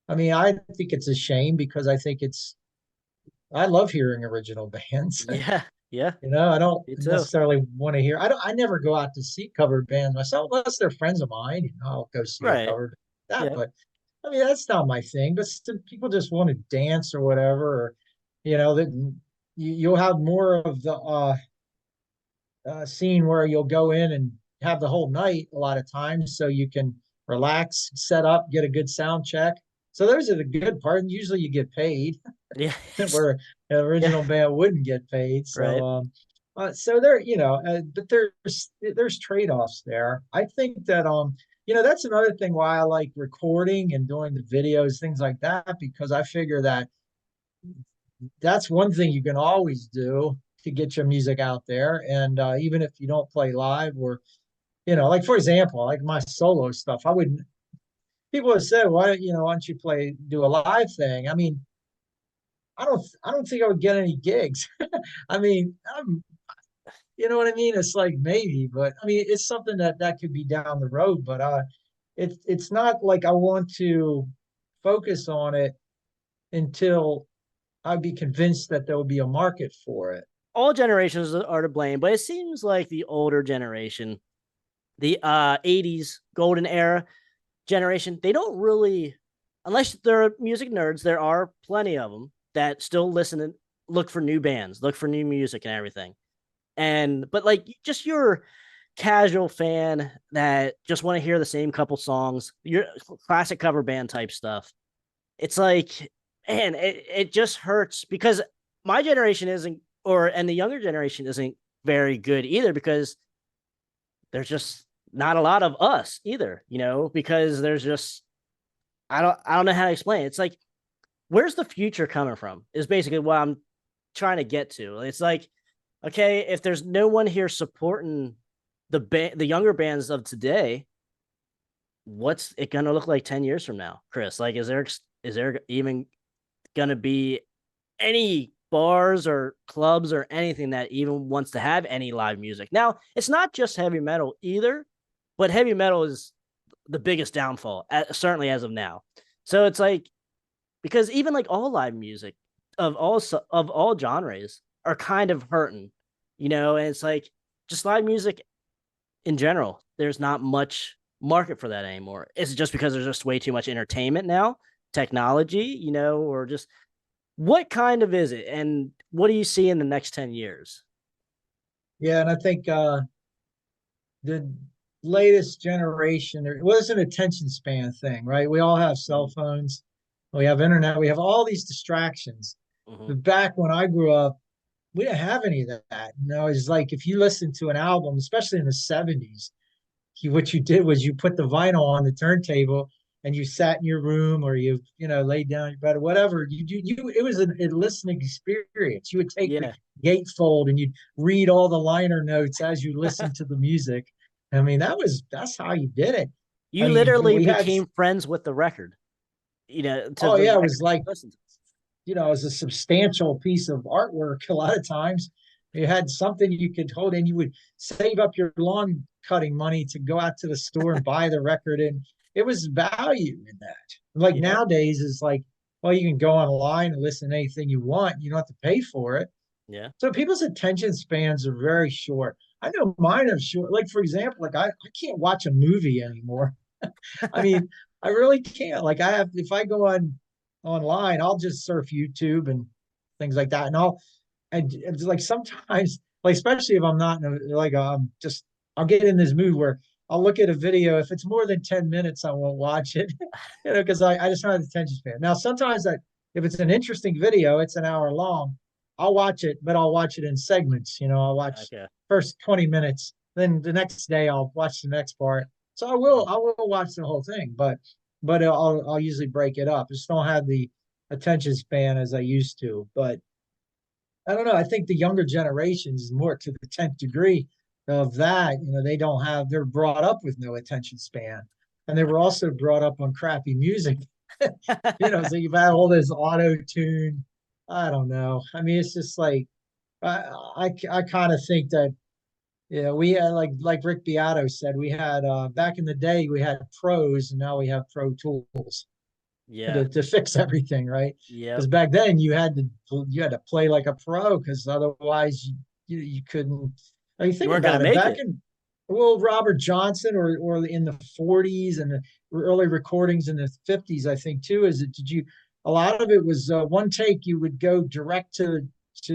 I mean, I think it's a shame because I love hearing original bands. Yeah. Yeah. I don't Me too. necessarily want to hear, I never go out to see covered bands myself, unless they're friends of mine, I'll go see a Right. covered that. Yeah. But I mean, that's not my thing, but people just want to dance or whatever, or, that you'll have more of the, scene where you'll go in and have the whole night a lot of times so you can relax, set up, get a good sound check. So those are the good part. And usually you get paid Yeah. where the Yeah. original band wouldn't get paid. Right. So there, but there's trade-offs there. I think that that's another thing why I like recording and doing the videos, things like that, because I figure that that's one thing you can always do to get your music out there. And even if you don't play live or, like for example, like my solo stuff, I wouldn't, people have said, why don't you do a live thing? I mean, I don't think I would get any gigs. I mean, you know what I mean? It's like maybe, but I mean, it's something that could be down the road, but it's not like I want to focus on it until I'd be convinced that there will be a market for it. All generations are to blame, but it seems like the older generation, the 80s golden era generation, they don't really, unless they're music nerds, there are plenty of them that still listen and look for new bands, look for new music and everything. But like just your casual fan that just want to hear the same couple songs, your classic cover band type stuff. It's like, man, it just hurts because my generation isn't, and the younger generation isn't very good either because there's just not a lot of us either, because there's just, I don't know how to explain it. It's like, where's the future coming from is basically what I'm trying to get to. It's like, okay, if there's no one here supporting the younger bands of today, what's it gonna look like 10 years from now, Chris? Like, is there even gonna be any bars or clubs or anything that even wants to have any live music? Now, it's not just heavy metal either, but heavy metal is the biggest downfall, certainly as of now. So it's like, because even like all live music of all genres are kind of hurting, and it's like just live music in general, there's not much market for that anymore. Is it just because there's just way too much entertainment now, technology, or just what kind of is it? And what do you see in the next 10 years? Yeah, and I think the latest generation, there was an attention span thing, right? We all have cell phones, we have internet, we have all these distractions. Mm-hmm. But back when I grew up, we didn't have any of that. It's like if you listen to an album, especially in the 70s, what you did was you put the vinyl on the turntable and you sat in your room or laid down in your bed or whatever. It was a listening experience. You would take the Yeah. gatefold and you'd read all the liner notes as you listened to the music. I mean, that's how you did it. I You mean, literally we had, became friends with the record, to oh the yeah, it record was like, you listened to. it was a substantial piece of artwork. A lot of times you had something you could hold and you would save up your lawn cutting money to go out to the store and buy the record. And it was value in that. Like Yeah. nowadays is like, well, you can go online and listen to anything you want. You don't have to pay for it. Yeah. So people's attention spans are very short. I know mine are short. Like, for example, like I can't watch a movie anymore. I mean, I really can't. Like I have, if I go online, I'll just surf YouTube and things like that. And it's like sometimes, like, especially if I'm not in like, just, I'll get in this mood where I'll look at a video. If it's more than 10 minutes, I won't watch it, because I just don't have the attention span. Now, sometimes if it's an interesting video, it's an hour long. I'll watch it, but I'll watch it in segments. I'll watch Okay. first 20 minutes, then the next day I'll watch the next part. So I will watch the whole thing, but I'll usually break it up. I just don't have the attention span as I used to. But I don't know. I think the younger generations is more to the 10th degree of that. They're brought up with no attention span. And they were also brought up on crappy music. So you've had all this auto tune. I don't know. I mean, it's just like, I kind of think that, we had, like Rick Beato said, we had, back in the day, we had pros, and now we have pro tools Yeah. to fix everything, right? Yeah. Because back then you had to play like a pro, because otherwise you couldn't. I mean, You think weren't gonna about it. make Back it. in, well, Robert Johnson, or in the 40s, and the early recordings in the 50s, I think too. A lot of it was, one take. You would go direct to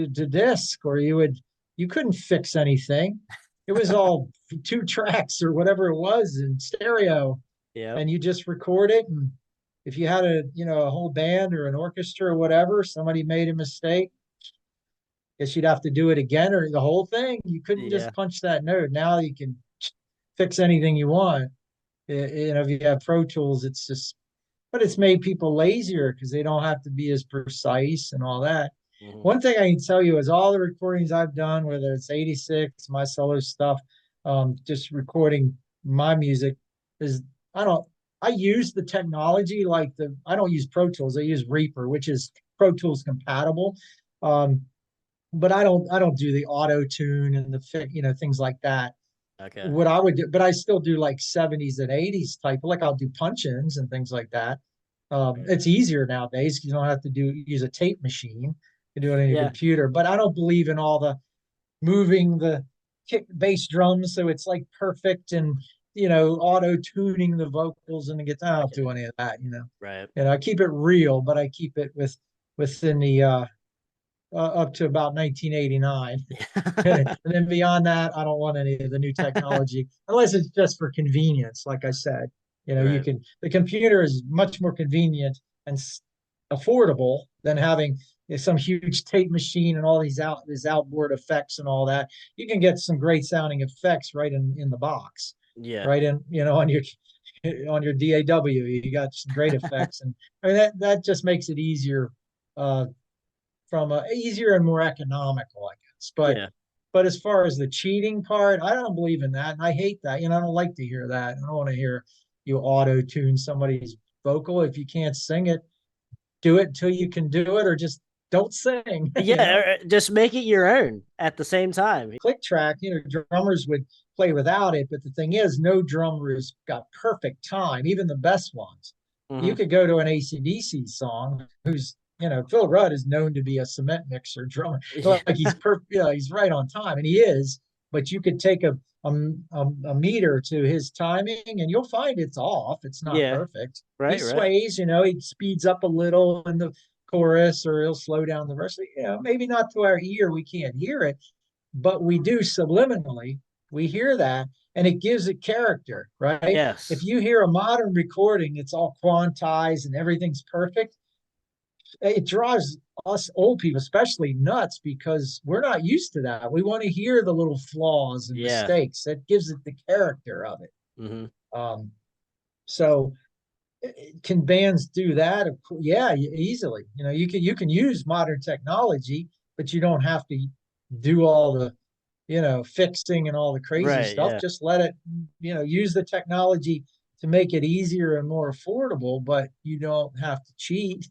disc, or you couldn't fix anything. It was all two tracks or whatever it was in stereo, Yeah. and you just record it. And if you had a whole band or an orchestra or whatever, somebody made a mistake, guess you'd have to do it again, or the whole thing. You couldn't Yeah. just punch that note. Now you can fix anything you want. If you have Pro Tools, but it's made people lazier because they don't have to be as precise and all that. Mhm. One thing I can tell you is all the recordings I've done, whether it's 86, my solo stuff, just recording my music, is I don't I use the technology, I don't use Pro Tools, I use Reaper, which is Pro Tools compatible. Um, but I don't do the auto tune and things like that. Okay. What I would do, but I still do like 70s and 80s type, like I'll do punch-ins and things like that. It's easier nowadays because you don't have to use a tape machine. You do it on your Yeah. computer. But I don't believe in all the moving the kick bass drums so it's like perfect, and auto tuning the vocals and the guitar. I don't Okay. do any of that. Right. I keep it real, but I keep it within the up to about 1989. And then beyond that, I don't want any of the new technology unless it's just for convenience. Like I said, Right. the computer is much more convenient and affordable than having some huge tape machine and all these outboard effects and all that. You can get some great sounding effects right in the box, Yeah. right in, on your DAW. You got some great effects, and I mean that just makes it easier, from easier and more economical, I guess. Yeah. But as far as the cheating part, I don't believe in that, and I hate that. I don't like to hear that. I don't want to hear you auto tune somebody's vocal. If you can't sing it, do it until you can do it, or just don't sing. Yeah. Just make it your own at the same time. Click track, drummers would play without it, but the thing is, no drummer has got perfect time, even the best ones. You Mhm. could go to an AC/DC song, who's Phil Rudd is known to be a cement mixer drummer. Yeah. Like he's perfect, he's right on time, and he is. But you could take a meter to his timing, and you'll find it's off. It's not Yeah. perfect. He Right. Right. sways, he speeds up a little in the chorus, or he'll slow down the verse. Maybe not to our ear, we can't hear it, but we do subliminally. We hear that, and it gives it character, right? If Yes. you hear a modern recording, it's all quantized and everything's perfect. It draws us old people especially nuts, because we're not used to that. We want to hear the little flaws and Yeah. mistakes. That gives it the character of it. Mhm. Um, so can bands do that? Yeah, easily. You can use modern technology, but you don't have to do all the fixing and all the crazy Right. stuff. Yeah. Just let it, use the technology to make it easier and more affordable, but you don't have to cheat.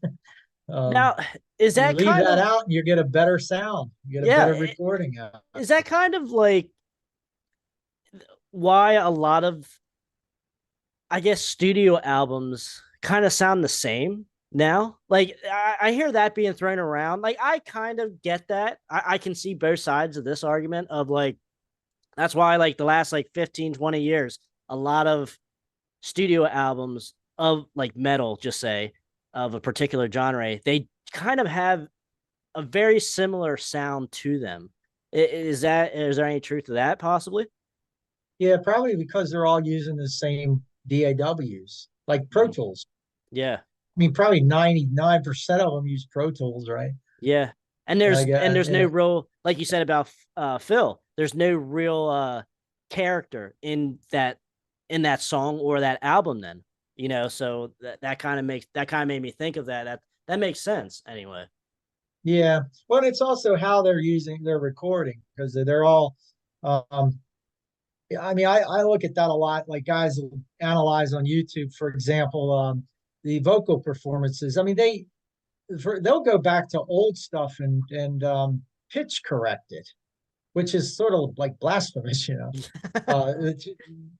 um, Now, is you that leave kind that of out and you get a better sound. You get a yeah? better recording out. Is that kind of like why a lot of, I guess, studio albums kind of sound the same? now. Like I hear that being thrown around. Like I kind of get that. I can see both sides of this argument of like that's why like the last like 15, 20 years, a lot of studio albums of like metal, just say, of a particular genre, they kind of have a very similar sound to them. Is there any truth to that possibly? Yeah, probably because they're all using the same DAWs, like Pro Tools. Yeah. I mean, probably 99% of them use Pro Tools, right? Yeah. Like, And there's no real, like you said about Phil, there's no real character in that song or that album then. So that kind of made me think of that. That makes sense anyway. yeah. Well, it's also how they're using their recording because they're all I mean, I look at that a lot. Like guys will analyze on YouTube, for example, the vocal performances. I mean, they'll go back to old stuff and pitch correct it, which is sort of like blasphemous,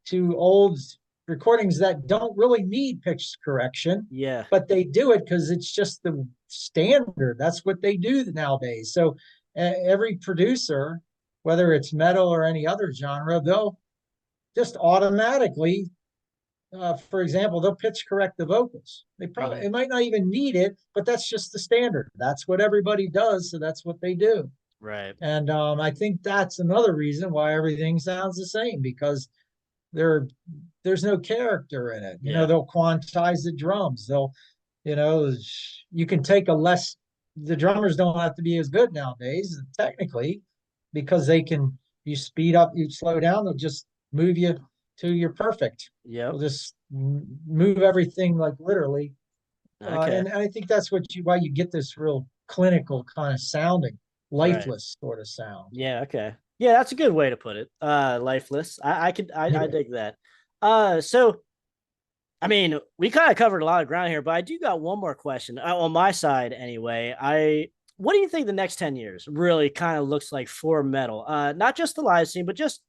to old recordings that don't really need pitch correction, Yeah. but they do it because it's just the standard. That's what they do nowadays. So every producer, whether it's metal or any other genre, they'll just automatically, for example, they'll pitch correct the vocals. They probably it might not even need it, but that's just the standard. That's what everybody does, so that's what they do. Right. And I think that's another reason why everything sounds the same because there's no character in it. Yeah. They'll quantize the drums. You know, you can take a less. The drummers don't have to be as good nowadays, technically, because you speed up, you slow down, they'll just move you to your perfect. Yep. They'll just move everything like literally. Okay. And I think that's why you get this real clinical kind of sounding, Right. lifeless sort of sound. Yeah. Okay. Yeah, that's a good way to put it. Lifeless. I dig that. So I mean, we kind of covered a lot of ground here, but I do got one more question on my side anyway. What do you think the next 10 years really kind of looks like for metal? Not just the live scene, but just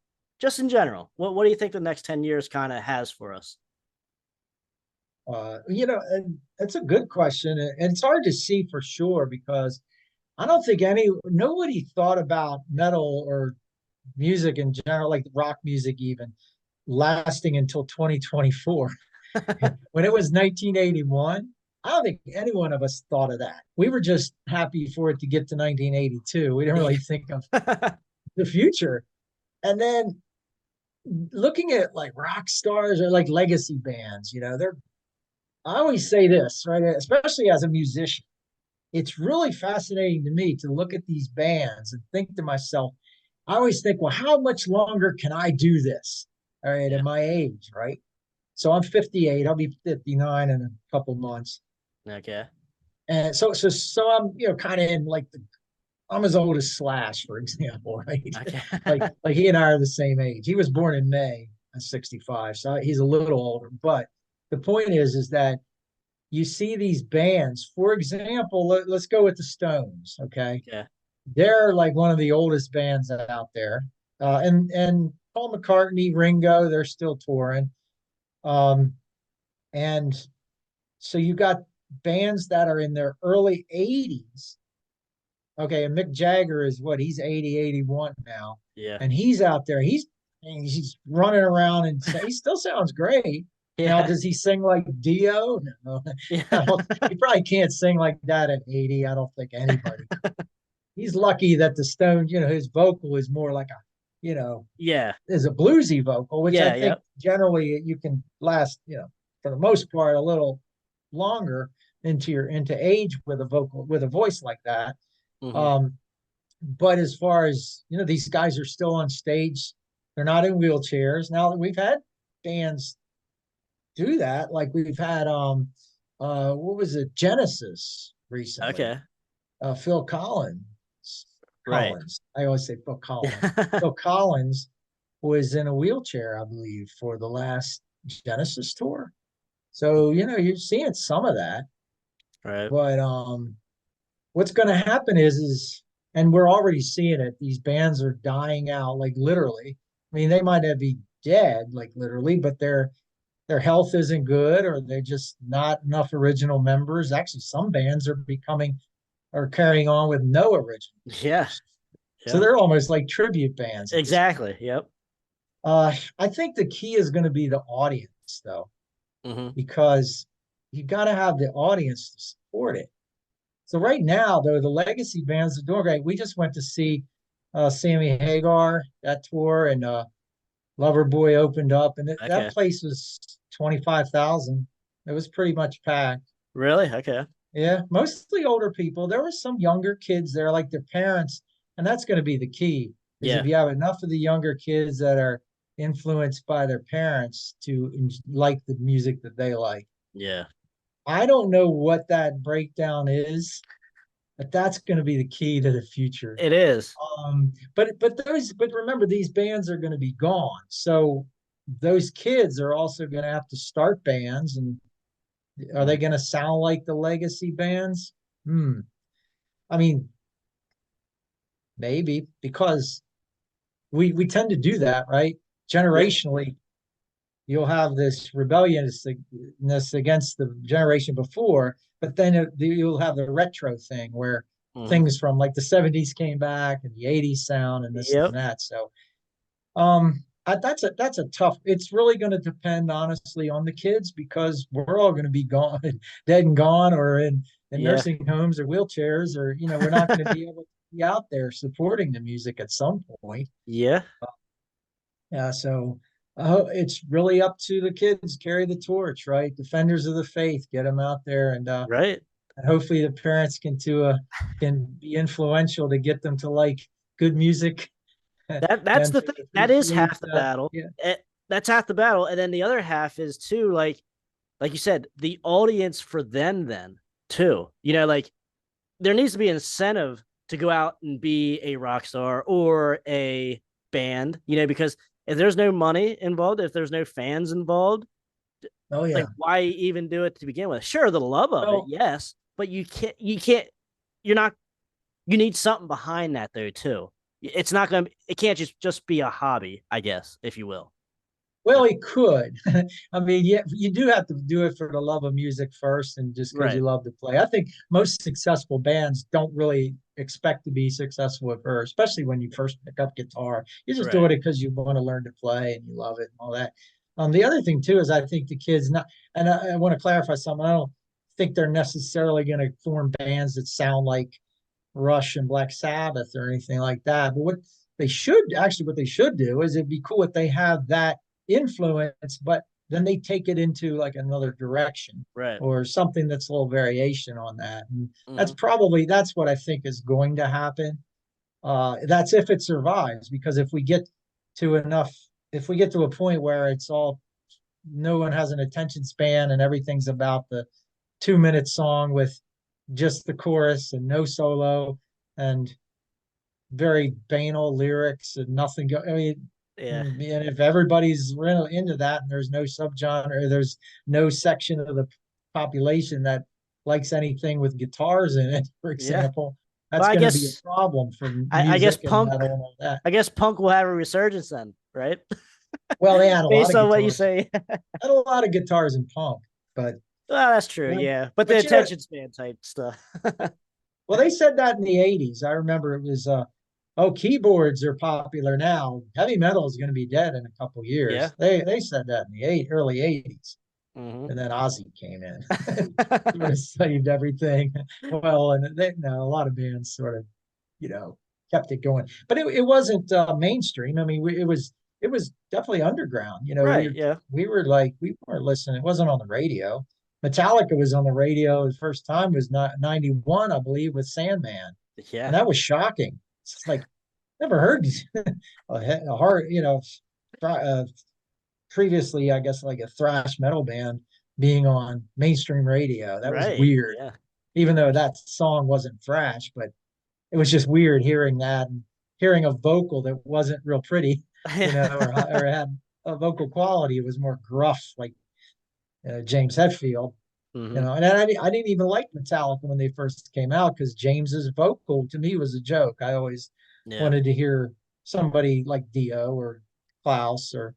in general. What do you think the next 10 years kind of has for us? And it's a good question, and it's hard to see for sure because I don't think nobody thought about metal or music in general, like rock music even, lasting until 2024. When it was 1981, I don't think any one of us thought of that. We were just happy for it to get to 1982. We didn't really think of the future. And then looking at like rock stars or like legacy bands, I always say this, right? Especially as a musician, it's really fascinating to me to look at these bands and think to myself, I always think, well, how much longer can I do this? All right, at my age, right? So I'm 58. I'll be 59 in a couple months. Okay. And so I'm, kind of in like I'm as old as Slash, for example, right? Okay. like he and I are the same age. He was born in May. I'm 65, so he's a little older. But the point is that you see these bands. For example, let's go with the Stones. Okay, Yeah. they're like one of the oldest bands out there, and Paul McCartney, Ringo, they're still touring. And so you got bands that are in their early 80s. Okay, and Mick Jagger is what, he's 80, 81 now. Yeah. And he's out there. He's running around and he still sounds great. Yeah. Now, does he sing like Dio? No. Yeah. He probably can't sing like that at 80. I don't think anybody. He's lucky that the Stones, his vocal is more like Yeah. is a bluesy vocal, which I think Yep. generally you can last, for the most part, a little longer into age with a voice like that. Mm-hmm. But as far as these guys are still on stage, they're not in wheelchairs. Now we've had bands do that, like we've had what was it, Genesis recently. Okay. Phil Collins. Right. I always say Phil Collins. Yeah. Phil Collins was in a wheelchair, I believe, for the last Genesis tour. So, you're seeing some of that. Right. But what's going to happen is, and we're already seeing it, these bands are dying out, like literally. I mean, they might not be dead, like literally, but their health isn't good, or they're just not enough original members. Actually, some bands are carrying on with no original Yeah. members. So Yep. they're almost like tribute bands at this point. Exactly. Yep. I think the key is going to be the audience, though, Hmm. because you got to have the audience to support it. So right now, though, the legacy bands are doing great. We just went to see Sammy Hagar, that tour, and Loverboy opened up, and that Okay. place was 25,000. It was pretty much packed. Really? Okay. Yeah, mostly older people. There were some younger kids there, like their parents, and that's going to be the key. Is Yeah. if you have enough of the younger kids that are influenced by their parents to like the music that they like. Yeah. I don't know what that breakdown is, but that's going to be the key to the future. It is. But remember, these bands are going to be gone, so those kids are also going to have to start bands, and are they Mhm. going to sound like the legacy bands? Hmm. I mean, maybe, because we tend to do that, right? Yeah. Generationally, you'll have this rebelliousness against the generation before, but then you'll have the retro thing where Hmm. things from like the 70s came back and the 80s sound and this and Yep. that. So that's a tough. It's really going to depend, honestly, on the kids, because we're all going to be gone, dead and gone, or in Yeah. nursing homes or wheelchairs, or we're not going to be able to be out there supporting the music at some point. Yeah. Yeah, so it's really up to the kids. Carry the torch, right? Defenders of the faith, get them out there, Right. and hopefully the parents can be influential to get them to like good music That's and the to thing. That is appreciate. half the battle. Yeah. That's half the battle, and then the other half is too, like you said, the audience for them. Then too, like there needs to be incentive to go out and be a rock star or a band. Because if there's no money involved, if there's no fans involved, Oh like yeah. why even do it to begin with? Sure, the love of it, Well, yes, but you can't, you're not, you need something behind that though too. It's not gonna, it can't just be a hobby, I guess, if you will. well, it could. I mean, yeah, you do have to do it for the love of music first, and just because Right, you love to play. I think most successful bands don't really expect to be successful at first, especially when you first pick up guitar. You just do right, it because you want to learn to play and you love it and all that. The other thing too is I think the kids not, and I want to clarify something. I don't think they're necessarily going to form bands that sound like Rush and Black Sabbath or anything like that. But what they should do is it'd be cool if they have that influence, but then they take it into like another direction right. or something that's a little variation on that. And Hmm. that's what I think is going to happen. That's if it survives, because to enough, if we get to a point where it's all no one has an attention span and everything's about the 2 minute song with just the chorus and no solo and very banal lyrics and nothing. I mean, Yeah, and if everybody's into that and there's no subgenre, there's no section of the population that likes anything with guitars in it, for yeah. example, Well, that's I going to be guess a problem for I guess music and punk. metal and all that. I guess punk will have a resurgence then, right? Well, they had a lot Based of on what you guitars, say. had a lot of guitars in punk, but Well, that's true. Yeah, but the but attention span type stuff. well, they said that in the 80s. I remember it was oh, keyboards are popular now. Heavy metal is going to be dead in a couple Yeah. years. They said that in the early 80s. Hmm. And then Ozzy came in and sort of saved everything. Well, and no, a lot of bands sort of, you know, kept it going. But it wasn't mainstream. I mean, it was definitely underground. Right. Yeah. We weren't listening. It wasn't on the radio. Metallica was on the radio the first time was not 91, I believe, with Sandman. And Yeah. that was shocking. It's like never heard a hard, previously, I guess, like a thrash metal band being on mainstream radio. That was Right. weird, Yeah. even though that song wasn't thrash, but it was just weird hearing that and hearing a vocal that wasn't real pretty, or had a vocal quality. It was more gruff, like James Hetfield. Hmm. And I didn't even like Metallica when they first came out because James's vocal to me was a joke. I always Yeah. wanted to hear somebody like Dio or Klaus or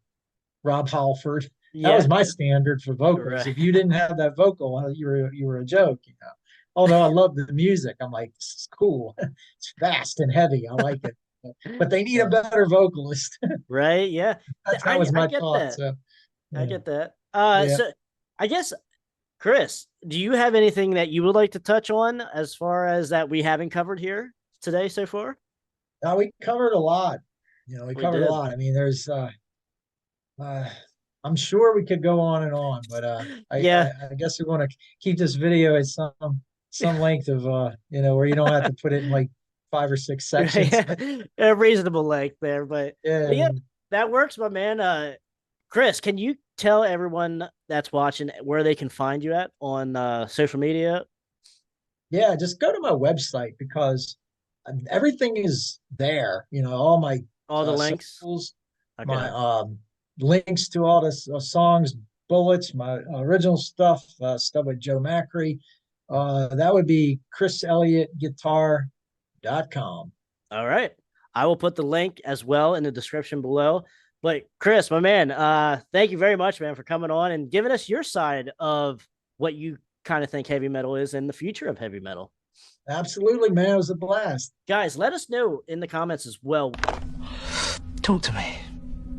Rob Halford, That was Yeah. my standard for vocals. Right. If you didn't have that vocal, you were a joke, you know. Although I love the music, I'm like, this is cool. It's fast and heavy. I like it. But they need a better vocalist. Right. Yeah. That was I my get thought. that. So I yeah, get that. yeah. So I guess, Chris, do you have anything that you would like to touch on as far as that we haven't covered here today so far? Now we covered a lot. You know, we We covered a did. lot. I mean, there's uh I'm sure we could go on and on, but Yeah. I guess we want to keep this video at some length of where you don't have to put it in like 5 or 6 sections. A reasonable length there, Yeah, but yeah, that works, my man. Chris, can you tell everyone that's watching where they can find you at on social media? yeah, just go to my website because everything is there. You know, all my All the links. socials, my Okay. links to all the songs, bullets, my original stuff with Joe Macri. That would be chriselliottguitar.com. All right. I will put the link as well in the description below. But Chris, my man, thank you very much, man, for coming on and giving us your side of what you kind of think heavy metal is and the future of heavy metal. Absolutely, man. It was a blast. Guys, let us know in the comments as well. Talk to me.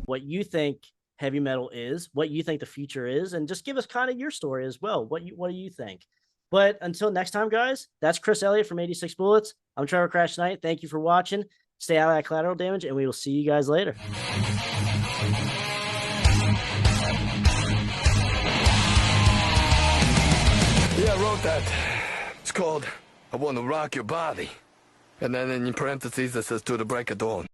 What you think heavy metal is, what you think the future is, and just give us kind of your story as well. What do you think? But until next time, guys, that's Chris Elliott from 86 Bullets. I'm Trevor Crash Knight. Thank you for watching. Stay out of that collateral damage, and we will see you guys later. Yeah, I wrote that. It's called I Want to Rock Your Body. And then in parentheses it says to the break of dawn.